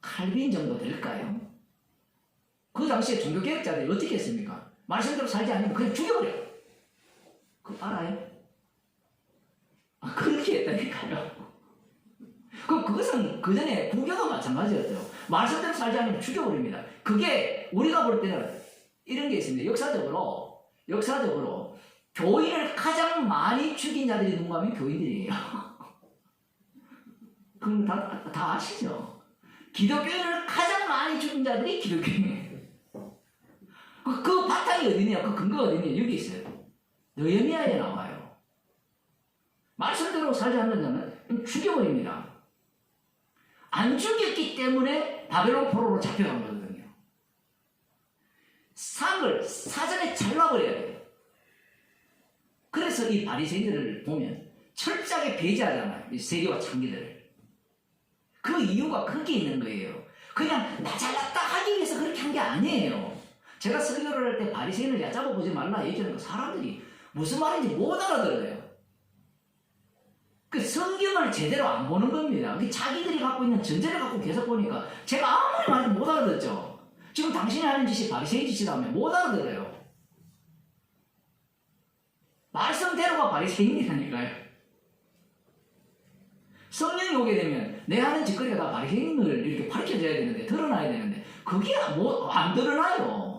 칼빈 정도 될까요? 그 당시에 종교개혁자들이 어떻게 했습니까? 말씀대로 살지 않으면 그냥 죽여버려요. 그거 알아요? 그렇게 했다니까요. 그것은 그전에 부교도 마찬가지였어요. 말씀대로 살지 않으면 죽여버립니다. 그게 우리가 볼 때는 이런 게 있습니다. 역사적으로 교인을 가장 많이 죽인 자들이 누군가 하면 교인들이에요. 그럼 다 아시죠? 기독교인을 가장 많이 죽인 자들이 기독교인이에요. 그 바탕이 어디냐? 그 근거가 어디냐? 여기 있어요. 느헤미야에 나와요. 말씀대로 살지 않는 자는 죽여버립니다. 안 죽였기 때문에 바벨론 포로로 잡혀간 거거든요. 상을 사전에 잘라버려야 돼요. 그래서 이 바리새인들을 보면 철저하게 배제하잖아요. 이 세리와 창기들을. 그 이유가 거기에 있는 거예요. 그냥 나 잘났다 하기 위해서 그렇게 한 게 아니에요. 제가 설교를 할 때 바리새인을 얕잡아 보지 말라 얘기하는 거 사람들이 무슨 말인지 못 알아들어요. 그 성경을 제대로 안 보는 겁니다. 자기들이 갖고 있는 전제를 갖고 계속 보니까 제가 아무리 말해도 못 알아듣죠. 지금 당신이 하는 짓이 바리새인 짓이라면 못 알아들어요. 말씀대로가 바리새인이라니까요. 성령이 오게 되면 내 하는 짓거리가 다 바리새인을 이렇게 밝혀져야 되는데, 드러나야 되는데 그게 안 드러나요.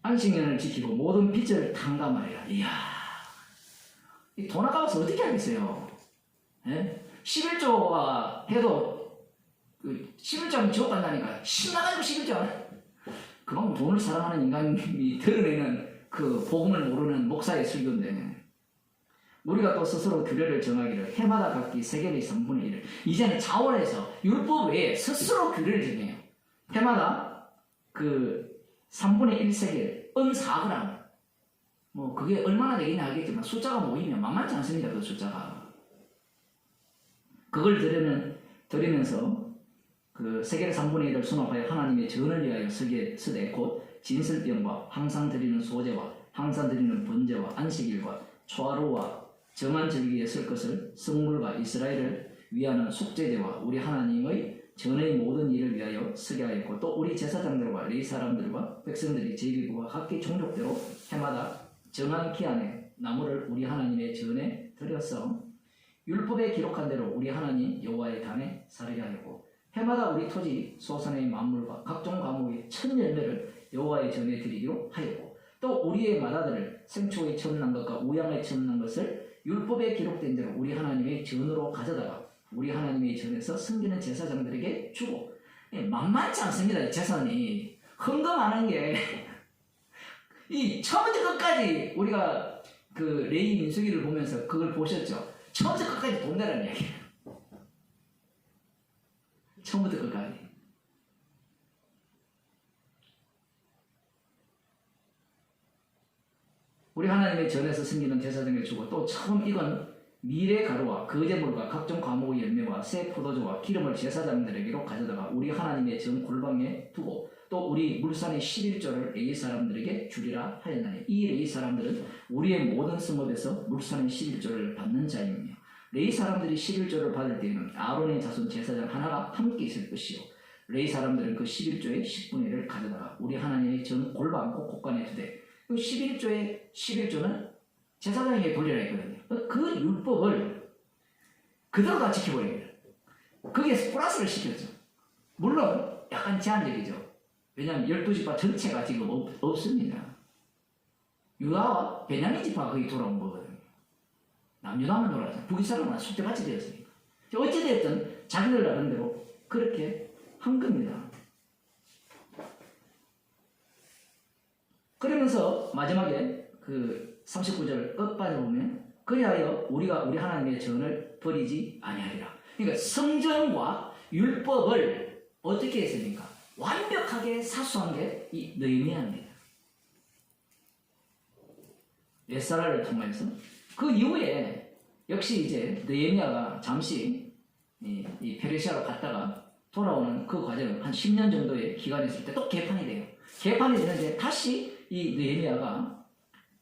안식년을 지키고 모든 빚을 탕감하리라. 이야, 돈 아까워서 어떻게 하겠어요? 예? 11조가 해도 11조하면 지옥 간다니까 신나가지고 11조. 그만큼 돈을 사랑하는 인간이 드러내는 그 복음을 모르는 목사의 설교인데, 우리가 또 스스로 규례를 정하기를 해마다 각기 세겔의 3분의 1을 이제는 자원에서 율법 외에 스스로 규례를 정해요. 해마다 그 3분의 1 세겔, 은 4g. 뭐 그게 얼마나 되겠냐 하겠지만 숫자가 모이면 만만치 않습니다. 그 숫자가. 그걸 드리면서 그 세겔의 3분의 1을 수납하여 하나님의 전을 위하여 쓰되 곧 진설병과 항상 드리는 소제와 항상 드리는 번제와 안식일과 초하루와 정한 절기에 쓸 것을 성물과 이스라엘을 위하는 속죄제와 우리 하나님의 전의 모든 일을 위하여 서게 하였고 또 우리 제사장들과 레위 사람들과 백성들이 제비부와 각기 종족대로 해마다 정한 기한에 나무를 우리 하나님의 전에 들여서 율법에 기록한 대로 우리 하나님 여호와의 단에 사르게 하였고 해마다 우리 토지 소산의 만물과 각종 과목의 첫 열매를 여호와의 전에 드리기로 하였고 또 우리의 마다들을 생초의 처음 난 것과 우양의 처음 난 것을 율법에 기록된 대로 우리 하나님의 전으로 가져다가 우리 하나님의 전에서 섬기는 제사장들에게 주고 만만치 않습니다. 이 재산이 헌금하는 게 이 처음부터 끝까지 우리가 그 레위 민수기를 보면서 그걸 보셨죠? 처음부터 끝까지 돈 내라는 얘기예요. 처음부터 끝까지. 우리 하나님의 전에서 섬기는 제사장에게 주고 또 처음 이건 미래 가루와 거제물과 각종 과목의 열매와 새 포도주와 기름을 제사장들에게로 가져다가 우리 하나님의 전 골방에 두고 또 우리 물산의 11조를 레위 사람들에게 주리라 하였나니 이 레위 사람들은 우리의 모든 성읍에서 물산의 11조를 받는 자이며 레위 사람들이 11조를 받을 때에는 아론의 자손 제사장 하나가 함께 있을 것이요 레위 사람들은 그 11조의 10분의 1을 가져다가 우리 하나님의 전 골방 곳곳간에 두되 그 11조의 11조는 제사장에게 돌리라 했거든요. 그 율법을 그대로 다 지켜버립니다. 거기에서 플러스를 시켰죠. 물론 약간 제한적이죠. 왜냐하면 12지파 전체가 지금 없습니다. 유다와 베냐민 지파가 거기 돌아온 거거든요. 남유다만 돌아왔어요. 북이스라엘은 숙대같이 되었으니까. 어찌되었든 자기들 나름대로 그렇게 한 겁니다. 그러면서 마지막에 그 39절 끝까지 보면 그리하여 우리가 우리 하나님의 전을 버리지 아니하리라. 그러니까 성전과 율법을 어떻게 했습니까? 완벽하게 사수한 게 이 느헤미야입니다. 에스라를 통해서 그 이후에 역시 이제 느헤미야가 잠시 이 페르시아로 갔다가 돌아오는 그 과정은 한 10년 정도의 기간이 있을 때 또 개판이 돼요. 개판이 되는데 다시 이 느헤미야가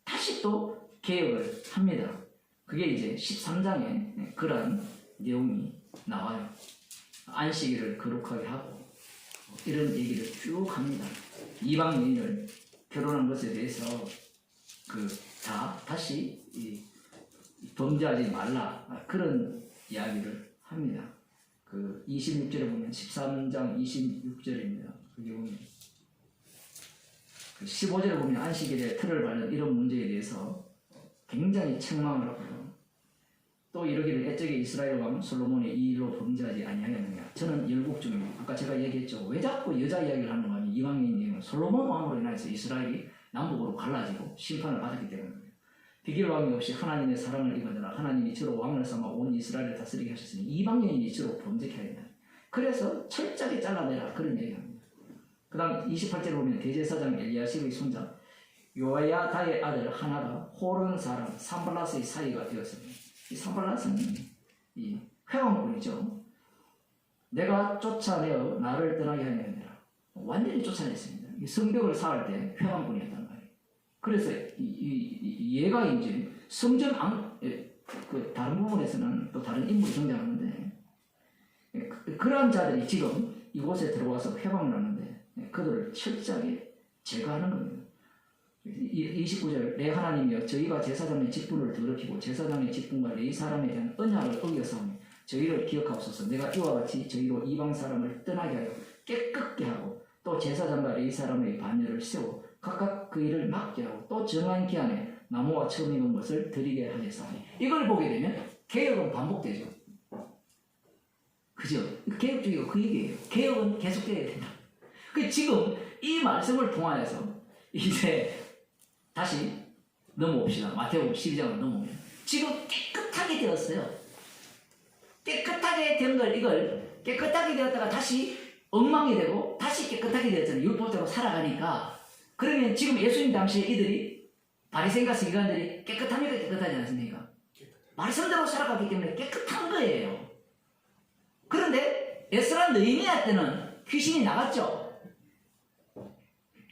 다시 또 개혁을 합니다. 그게 이제 13장에 그런 내용이 나와요. 안식일을 거룩하게 하고 이런 얘기를 쭉 합니다. 이방 여인을 결혼한 것에 대해서 다시 범죄하지 말라 그런 이야기를 합니다. 그 26절에 보면 13장 26절입니다. 그게 보면 15절에 보면 안식일에 틀을 밟는 이런 문제에 대해서 굉장히 책망을 하고요. 또 이러기를 애적에 이스라엘 왕 솔로몬이 이 일로 범죄하지 아니하였느냐. 저는 열국 중에 아까 제가 얘기했죠. 왜 자꾸 여자 이야기를 하는 거 아니에요. 이방인이 솔로몬 왕으로 인해서 이스라엘이 남북으로 갈라지고 심판을 받았기 때문입니다. 비길 왕이 없이 하나님의 사랑을 입으느라 하나님이 저로 왕을 삼아 온 이스라엘을 다스리게 하셨으니 이방인이 저로 범죄케 하였다. 그래서 철저하게 잘라내라 그런 얘기합니다. 그 다음 28절에 보면 대제사장 엘리야십의 손자 요야다의 아들 하나가 호른 사람 산발랏의 사이가 되었습니다. 이 산발랏은 이 회왕꾼이죠. 내가 쫓아내어 나를 떠나게 하느니라. 완전히 쫓아냈습니다. 이 성벽을 쌓을 때 회왕꾼이었단 말이에요. 그래서 얘가 이제 성전 그 다른 부분에서는 또 다른 인물이 등장하는데 그러한 자들이 지금 이곳에 들어와서 회방을 하는데 그들을 철저하게 제거하는 겁니다. 29절 내 하나님이여 저희가 제사장의 직분을 더럽히고 제사장의 직분과 레위 사람에 대한 언약을 어겨서오니 저희를 기억하옵소서. 내가 이와 같이 저희로 이방 사람을 떠나게 하여 깨끗게 하고 또 제사장과 레위 사람의 반열을 세워 각각 그 일을 맡게 하고 또 정한 기한에 나무와 처음 익은 것을 드리게 하겠사오니 이걸 보게 되면 개혁은 반복되죠. 그죠? 개혁주의가 그 얘기예요. 개혁은 계속돼야 된다. 지금 이 말씀을 통하여서 이제 다시 넘어옵시다. 마태복음 12장으로 넘어오면 지금 깨끗하게 되었어요. 깨끗하게 된 걸 이걸 깨끗하게 되었다가 다시 엉망이 되고 다시 깨끗하게 되었잖아요. 율법대로 살아가니까. 그러면 지금 예수님 당시에 이들이 바리새인과 서기관들이 깨끗합니까? 깨끗하지 않습니까? 말씀대로 살아갔기 때문에 깨끗한 거예요. 그런데 에스라 느헤미야 때는 귀신이 나갔죠.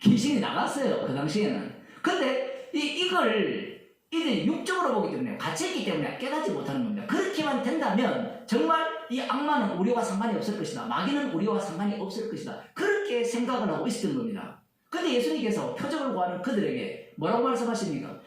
귀신이 나갔어요. 그 당시에는. 근데 이걸 이들이 육적으로 보기 때문에 갇혀있기 때문에 깨닫지 못하는 겁니다. 그렇게만 된다면 정말 이 악마는 우리와 상관이 없을 것이다. 마귀는 우리와 상관이 없을 것이다. 그렇게 생각을 하고 있었던 겁니다. 근데 예수님께서 표적을 구하는 그들에게 뭐라고 말씀하십니까?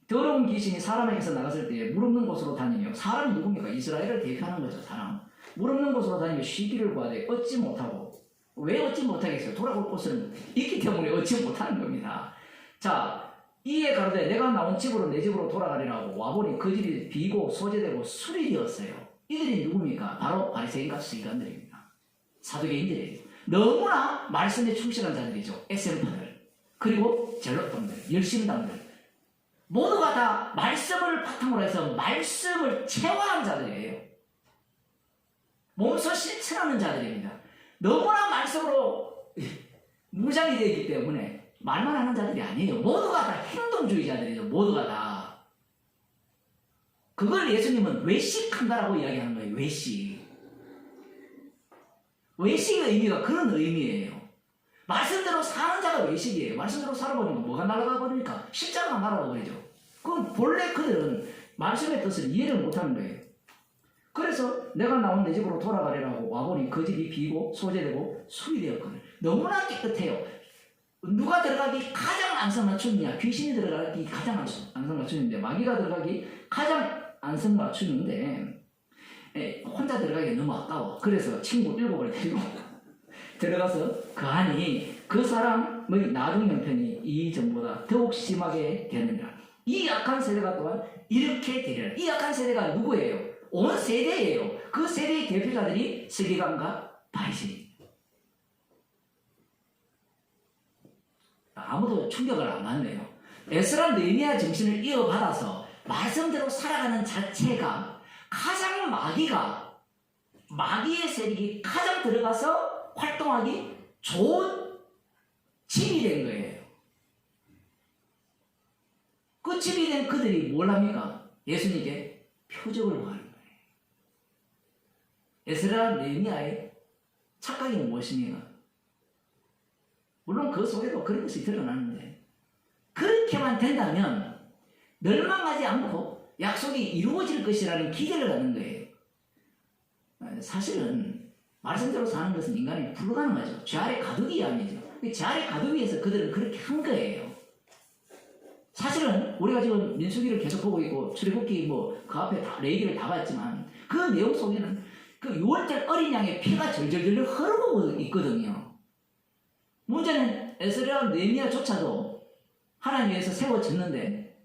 더러운 귀신이 사람에게서 나갔을 때 물 없는 곳으로 다니며, 사람이 누굽니까? 이스라엘을 대표하는 거죠. 사람. 물 없는 곳으로 다니며 쉬기를 구하되 얻지 못하고. 왜 얻지 못하겠어요? 돌아올 곳은 있기 때문에 얻지 못하는 겁니다. 자, 이에 가로되 내가 나온 집으로 내 집으로 돌아가리라고 와보니 그 집이 비고 소재되고 술이 되었어요. 이들이 누굽니까? 바로 바리새인과 서기관들입니다. 사두개인들이에요. 너무나 말씀에 충실한 자들이죠. SM파들, 그리고 젤로병들, 열심당들, 모두가 다 말씀을 바탕으로 해서 말씀을 체화한 자들이에요. 몸소 실천하는 자들입니다. 너무나 말씀으로 무장이 되어 있기 때문에 말만 하는 자들이 아니에요. 모두가 다 행동주의자들이죠. 모두가 다. 그걸 예수님은 외식한다라고 이야기하는 거예요. 외식. 외식의 의미가 그런 의미예요. 말씀대로 사는 자가 외식이에요. 말씀대로 살아버리면 뭐가 날아가 버립니까? 십자가가 날아가 버리죠. 그건 본래 그들은 말씀의 뜻을 이해를 못하는 거예요. 그래서 내가 나온 내 집으로 돌아가리라고 와보니 그 집이 비고 소재되고 술이 되었거든. 너무나 깨끗해요. 누가 들어가기 가장 안성맞춤이냐? 귀신이 들어가기 가장 안성맞춤인데, 마귀가 들어가기 가장 안성맞춤인데, 혼자 들어가기 너무 아까워. 그래서 친구 7을 데리고 들어가서 그하니 그 사람의 나중 형편이 이전보다 더욱 심하게 되느니라. 이 악한 세대가 또한 이렇게 되리라. 이 악한 세대가 누구예요? 온 세대예요. 그 세대의 대표자들이 서기관과 바리새인. 아무도 충격을 안 받네요. 에스라 느헤미야 정신을 이어받아서 말씀대로 살아가는 자체가 가장 마귀의 세력이 가장 들어가서 활동하기 좋은 집이 된 거예요. 그 집이 된 그들이 뭘 합니까? 예수님께 표적을 구하는 거예요. 에스라 느헤미야의 착각이 무엇입니까? 물론 그 속에도 그런 것이 드러나는데, 그렇게만 된다면 멸망하지 않고 약속이 이루어질 것이라는 기대를 갖는 거예요. 사실은 말씀대로 사는 것은 인간이 불가능하죠. 죄 아래 가두기 아니죠. 죄 아래 가두기 위해서 그들은 그렇게 한 거예요. 사실은 우리가 지금 민수기를 계속 보고 있고 출애굽기 그 앞에 레위기를 다 봤지만, 그 내용 속에는 그 6월절 어린 양의 피가 절절절 흐르고 있거든요. 문제는 에스라 느헤미야조차도 하나님 위해서 세워졌는데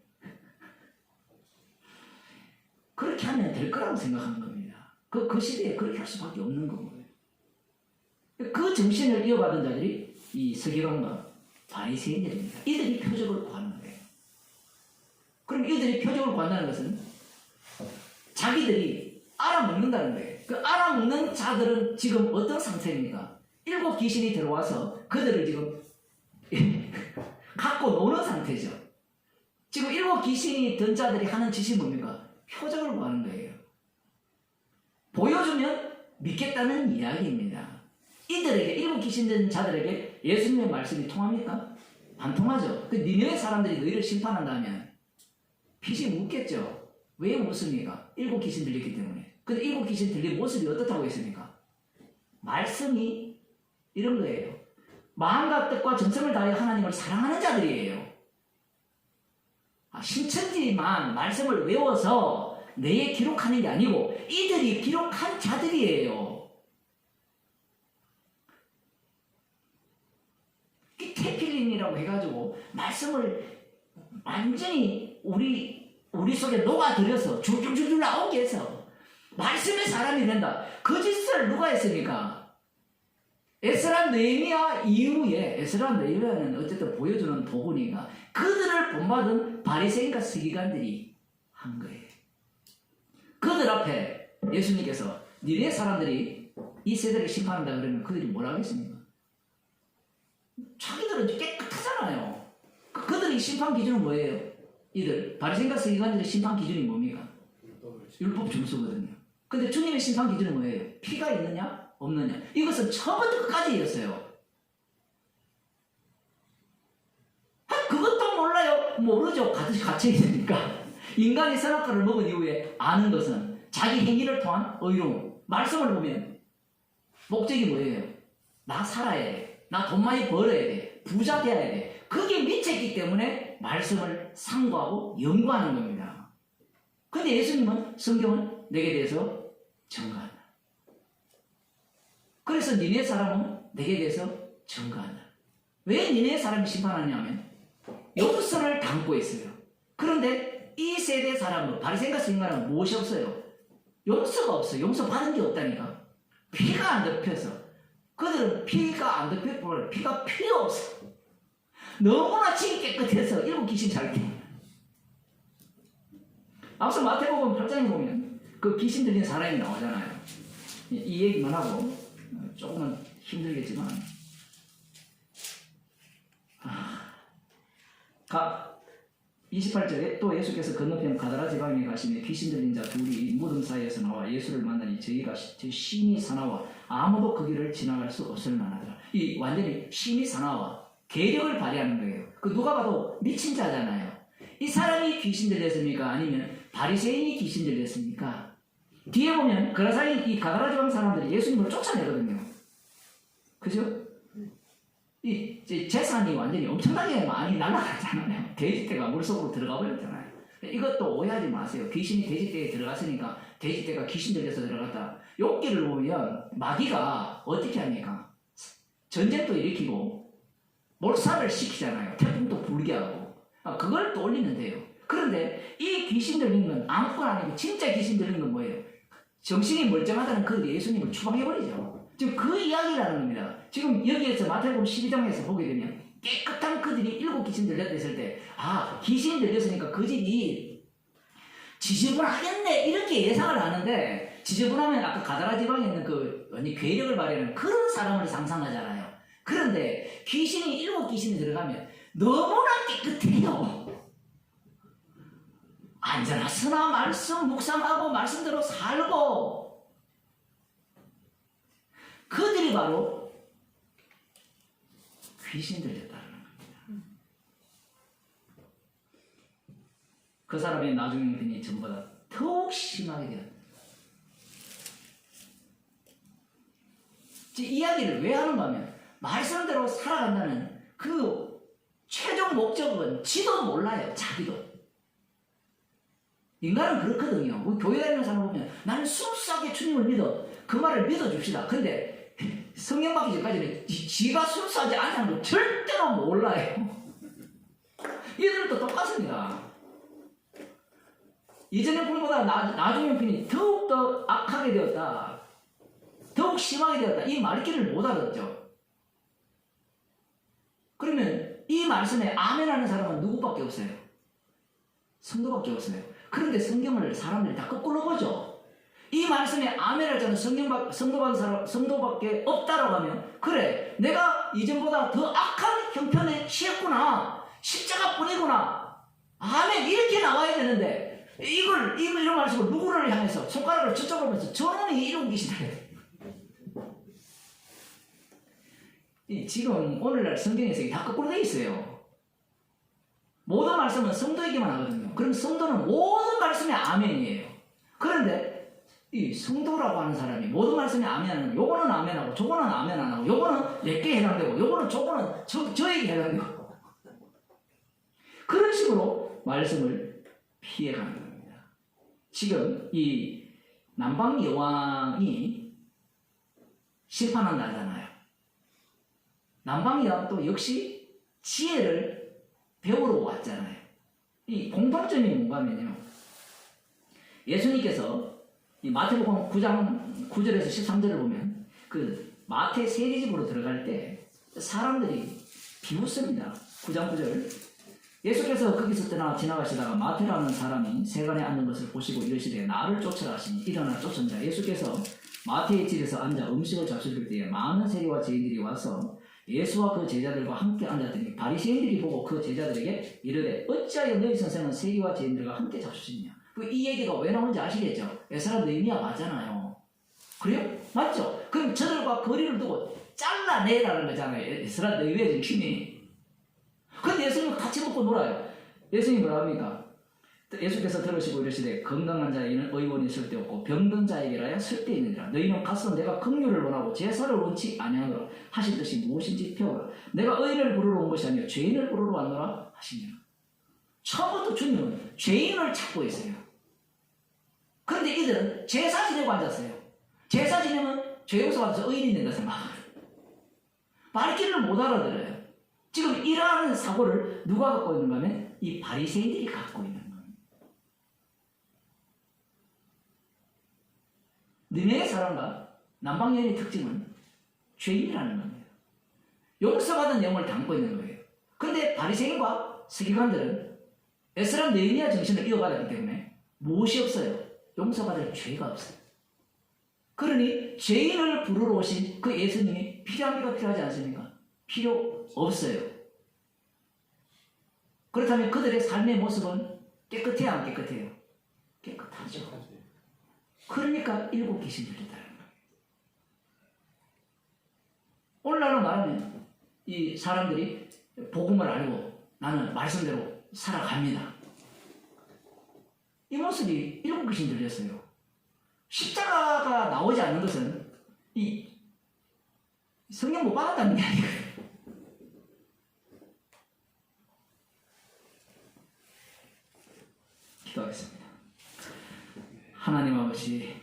그렇게 하면 될 거라고 생각하는 겁니다. 그 시대에 그렇게 할 수밖에 없는 거고요. 그 정신을 이어받은 자들이 이 서기관과 바리새인들입니다. 이들이 표적을 구하는 거예요. 그럼 이들이 표적을 구한다는 것은 자기들이 알아먹는다는 거예요. 그 알아먹는 자들은 지금 어떤 상태입니까? 7 귀신이 들어와서 그들을 지금 갖고 노는 상태죠. 지금 7 귀신이 든 자들이 하는 짓이 뭡니까? 표적을 구하는 거예요. 보여주면 믿겠다는 이야기입니다. 이들에게, 7 귀신 든 자들에게 예수님의 말씀이 통합니까? 안 통하죠. 그 니네의 사람들이 너희를 심판한다면 핏이 묻겠죠. 왜 묻습니까? 7 귀신 들렸기 때문에. 근데 7 귀신 들린 모습이 어떻다고 했습니까? 말씀이 이런 거예요. 마음과 뜻과 정성을 다해 하나님을 사랑하는 자들이에요. 신천지만 말씀을 외워서 내에 기록하는 게 아니고 이들이 기록한 자들이에요. 테필린이라고 해가지고 말씀을 완전히 우리 속에 녹아들여서 줄줄줄 나오게 해서 말씀의 사람이 된다. 그 짓을 누가 했습니까? 에스라 느헤미야 이후에, 에스라 느헤미야는 어쨌든 보여주는 도구니까 그들을 본받은 바리새인과 서기관들이 한 거예요. 그들 앞에 예수님께서 니네 사람들이 이 세대를 심판한다 그러면 그들이 뭐라 하겠습니까? 자기들은 깨끗하잖아요. 그들의 심판 기준은 뭐예요? 이들 바리새인과 서기관들의 심판 기준이 뭡니까? 율법 준수거든요. 근데 주님의 심판 기준은 뭐예요? 피가 있느냐? 없느냐? 이것은 처음부터 끝까지였어요. 그것도 몰라요? 모르죠. 갇혀 있으니까. 인간이 선악과를 먹은 이후에 아는 것은 자기 행위를 통한 의로움, 말씀을 보면 목적이 뭐예요? 나 살아야 돼. 나 돈 많이 벌어야 돼. 부자 돼야 돼. 그게 미쳤기 때문에 말씀을 상고하고 연구하는 겁니다. 근데 예수님은 성경은 내게 대해서 증거한다. 그래서 니네 사람은 내게 대해서 증거한다. 왜 니네 사람이 심판하냐면 용서를 담고 있어요. 그런데 이 세대 사람은 바리새인과 서기관은 무엇이 없어요? 용서가 없어요. 용서 받은 게 없다니까. 피가 안 덮여서. 그들은 피가 안 덮여, 피가 필요 없어. 너무나 지 깨끗해서 일곱 귀신 잘 때. 앞서 마태복음 8장에 보면 그 귀신 들린 사람이 나오잖아요. 이 얘기만 하고 조금은 힘들겠지만 28절에 또 예수께서 건너편 가다라 지방에 가시며 귀신 들린 자 둘이 무덤 사이에서 나와 예수를 만나니 저희가 심히 사나워 아무도 그 길을 지나갈 수 없을 만하더라. 이 완전히 심히 사나워 계력을 발휘하는 거예요. 그 누가 봐도 미친 자잖아요. 이 사람이 귀신 들렸습니까? 아니면 바리새인이 귀신 들렸습니까? 뒤에 보면 이 가다라 지방 사람들이 예수님을 쫓아내거든요. 그죠? 이 재산이 완전히 엄청나게 많이 날아갔잖아요. 돼지떼가 물속으로 들어가 버렸잖아요. 이것도 오해하지 마세요. 귀신이 돼지떼에 들어갔으니까 돼지떼가 귀신 들려서 들어갔다. 욥기를 보면 마귀가 어떻게 합니까? 전쟁도 일으키고 몰살을 시키잖아요. 태풍도 불게 하고. 그걸 또 올리는데요. 그런데 이 귀신 들린 건 아무거나 아니고 진짜 귀신 들린 건 뭐예요? 정신이 멀쩡하다는 그들이 예수님을 추방해버리죠. 지금 그 이야기라는 겁니다. 지금 여기에서 마태복음 12장에서 보게 되면 깨끗한 그들이 일곱 귀신 들렸다 했을 때 귀신이 들렸으니까 그 집이 지저분하겠네 이렇게 예상을 하는데 지저분하면 아까 가다라 지방에 있는 그 괴력을 발휘하는 그런 사람을 상상하잖아요. 그런데 일곱 귀신이 들어가면 너무나 깨끗해요. 안전하으나 말씀 묵상하고 말씀대로 살고 그들이 바로 귀신 들렸다는 겁니다. 그 사람의 나중 형편이 전보다 더욱 심하게 되었다. 이야기를 왜 하는가 하면 말씀대로 살아간다는 그 최종 목적은 지도 몰라요. 자기도. 인간은 그렇거든요. 우리 교회 다니는 사람 보면 나는 순수하게 주님을 믿어. 그 말을 믿어줍시다. 근데 성경 받기 전까지는 지가 순수하지 않다는 걸 절대로 몰라요. 이들도 똑같습니다. 이전의 분보다 나중 형편이 더욱더 악하게 되었다. 더욱 심하게 되었다. 이 말귀를 못 알아듣죠. 그러면 이 말씀에 아멘하는 사람은 누구밖에 없어요? 성도밖에 없어요. 그런데 성경을 사람들이 다 거꾸로 보죠. 이 말씀에 아멘할 자는 성도밖에 없다라고 하면 그래 내가 이전보다 더 악한 형편에 취했구나. 십자가뿐이구나. 아멘 이렇게 나와야 되는데 이런 말씀을 누구를 향해서 손가락을 저쪽으로 하면서 저놈이 이러고 계시다. 지금 오늘날 성경에서 다 거꾸로 되어 있어요. 모든 말씀은 성도에게만 하거든요. 그럼 성도는 모든 말씀에 아멘이에요. 그런데 이 성도라고 하는 사람이 모든 말씀에 아멘하는 요거는 아멘하고 저거는 아멘 안 하고 요거는 내게 해당되고 요거는 저거는 저에게 해당되고 그런 식으로 말씀을 피해가는 겁니다. 지금 이 남방 여왕이 심판한 날잖아요. 남방 여왕도 역시 지혜를 배우러 왔잖아요. 이 공통점이 뭔가 하면요. 예수님께서 이 마태복음 9장 9절에서 13절을 보면 그 마태 세리집으로 들어갈 때 사람들이 비웃습니다. 9장 9절. 예수께서 거기서 떠나 지나가시다가 마태라는 사람이 세간에 앉은 것을 보시고 이르시되 나를 쫓으라 하시니 일어나 쫓은다. 예수께서 마태의 집에서 앉아 음식을 잡수실 때에 많은 세리와 죄인들이 와서 예수와 그 제자들과 함께 앉았더니 바리새인들이 보고 그 제자들에게 이르되 어찌하여 너희 선생은 세리와 죄인들과 함께 잡수시느냐. 이 얘기가 왜 나오는지 아시겠죠? 에스라 느헤미야 맞잖아요. 그래요? 맞죠? 그럼 저들과 거리를 두고 잘라내라는 거잖아요. 에스라 느헤미야 중심이. 근데 예수님은 같이 먹고 놀아요. 예수님이 뭐라 합니까? 예수께서 들으시고 이르시되 건강한 자에게는 의원이 쓸데없고 병든 자에게라야 쓸데있느니라. 너희는 가서 내가 긍휼을 원하고 제사를 원치 아니하노라 하신 뜻이 무엇인지 배우라. 내가 의인을 부르러 온 것이 아니요 죄인을 부르러 왔노라 하시니라. 처음부터 주님은 죄인을 찾고 있어요. 그런데 이들은 제사 지내고 앉았어요. 제사 지내면 죄 용서받아서 의인이 된 것을 말귀를 못 알아들어요. 지금 이러한 사고를 누가 갖고 있는가 하면 이 바리새인들이 갖고 있는 거예요. 니네의 사람과 남방여인의 특징은 죄인이라는 겁니다. 용서받은 영을 담고 있는 거예요. 그런데 바리새인과 서기관들은 에스라 느헤미야 정신을 이어받았기 때문에 무엇이 없어요? 용서받을 죄가 없어요. 그러니 죄인을 부르러 오신 그 예수님이 필요합니까? 필요하지 않습니까? 필요 없어요. 그렇다면 그들의 삶의 모습은 깨끗해요? 안 깨끗해요? 깨끗하죠. 그러니까 일곱 귀신 들렸다는 거예요. 오늘날로 말하면 이 사람들이 복음을 알고 나는 말씀대로 살아갑니다. 이 모습이 일곱 귀신 들렸어요. 십자가가 나오지 않는 것은 이 성령 못 받았다는 게 아니에요. 기도하겠습니다. 하나님 아버지,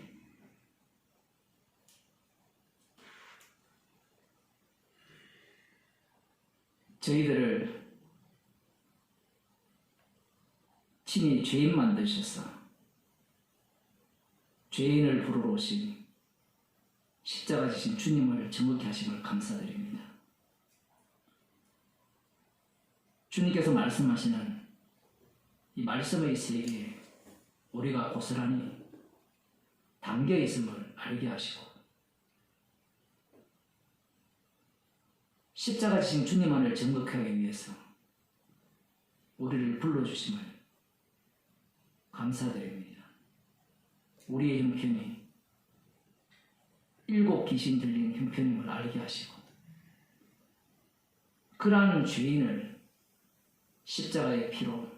저희들을 친히 죄인 만드셔서 죄인을 부르러 오신 십자가 지신 주님을 정확히 하심을 감사드립니다. 주님께서 말씀하시는 이 말씀의 세계에 우리가 고스란히 담겨 있음을 알게 하시고 십자가 지신 주님만을 정복하기 위해서 우리를 불러주심을 감사드립니다. 우리의 형편이 일곱 귀신 들린 형편임을 알게 하시고 그러한 죄인을 십자가의 피로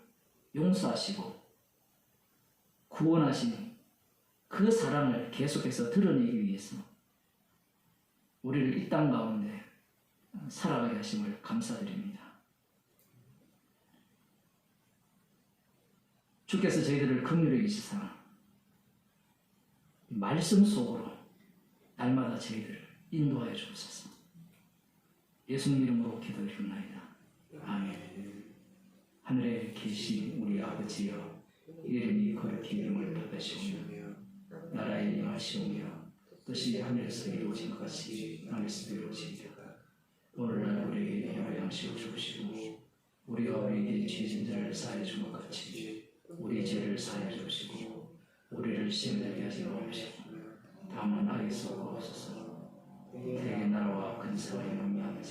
용서하시고 구원하신 그 사랑을 계속해서 드러내기 위해서 우리를 이 땅 가운데 살아가게 하심을 감사드립니다. 주께서 저희들을 긍휼히 여기시사 말씀 속으로 날마다 저희들을 인도하여 주옵소서. 예수님 이름으로 기도드립니다. 아멘. 하늘에 계신 우리 아버지여, 이름이 거룩히 이름을 받으시오며 나라에 임하시오며 뜻이 하늘에서 이루어진 것 같이 땅에서도 이루어지이다. 오늘날 우리에게 일용할 양식을 주시고 우리가 우리에게 죄진 자를 사하여 준 것 같이 우리 죄를 사하여 주시고 우리를 시험되게 하지 마옵시고 다만 악에서 구하소서. 대개 나라와 근세와 영광이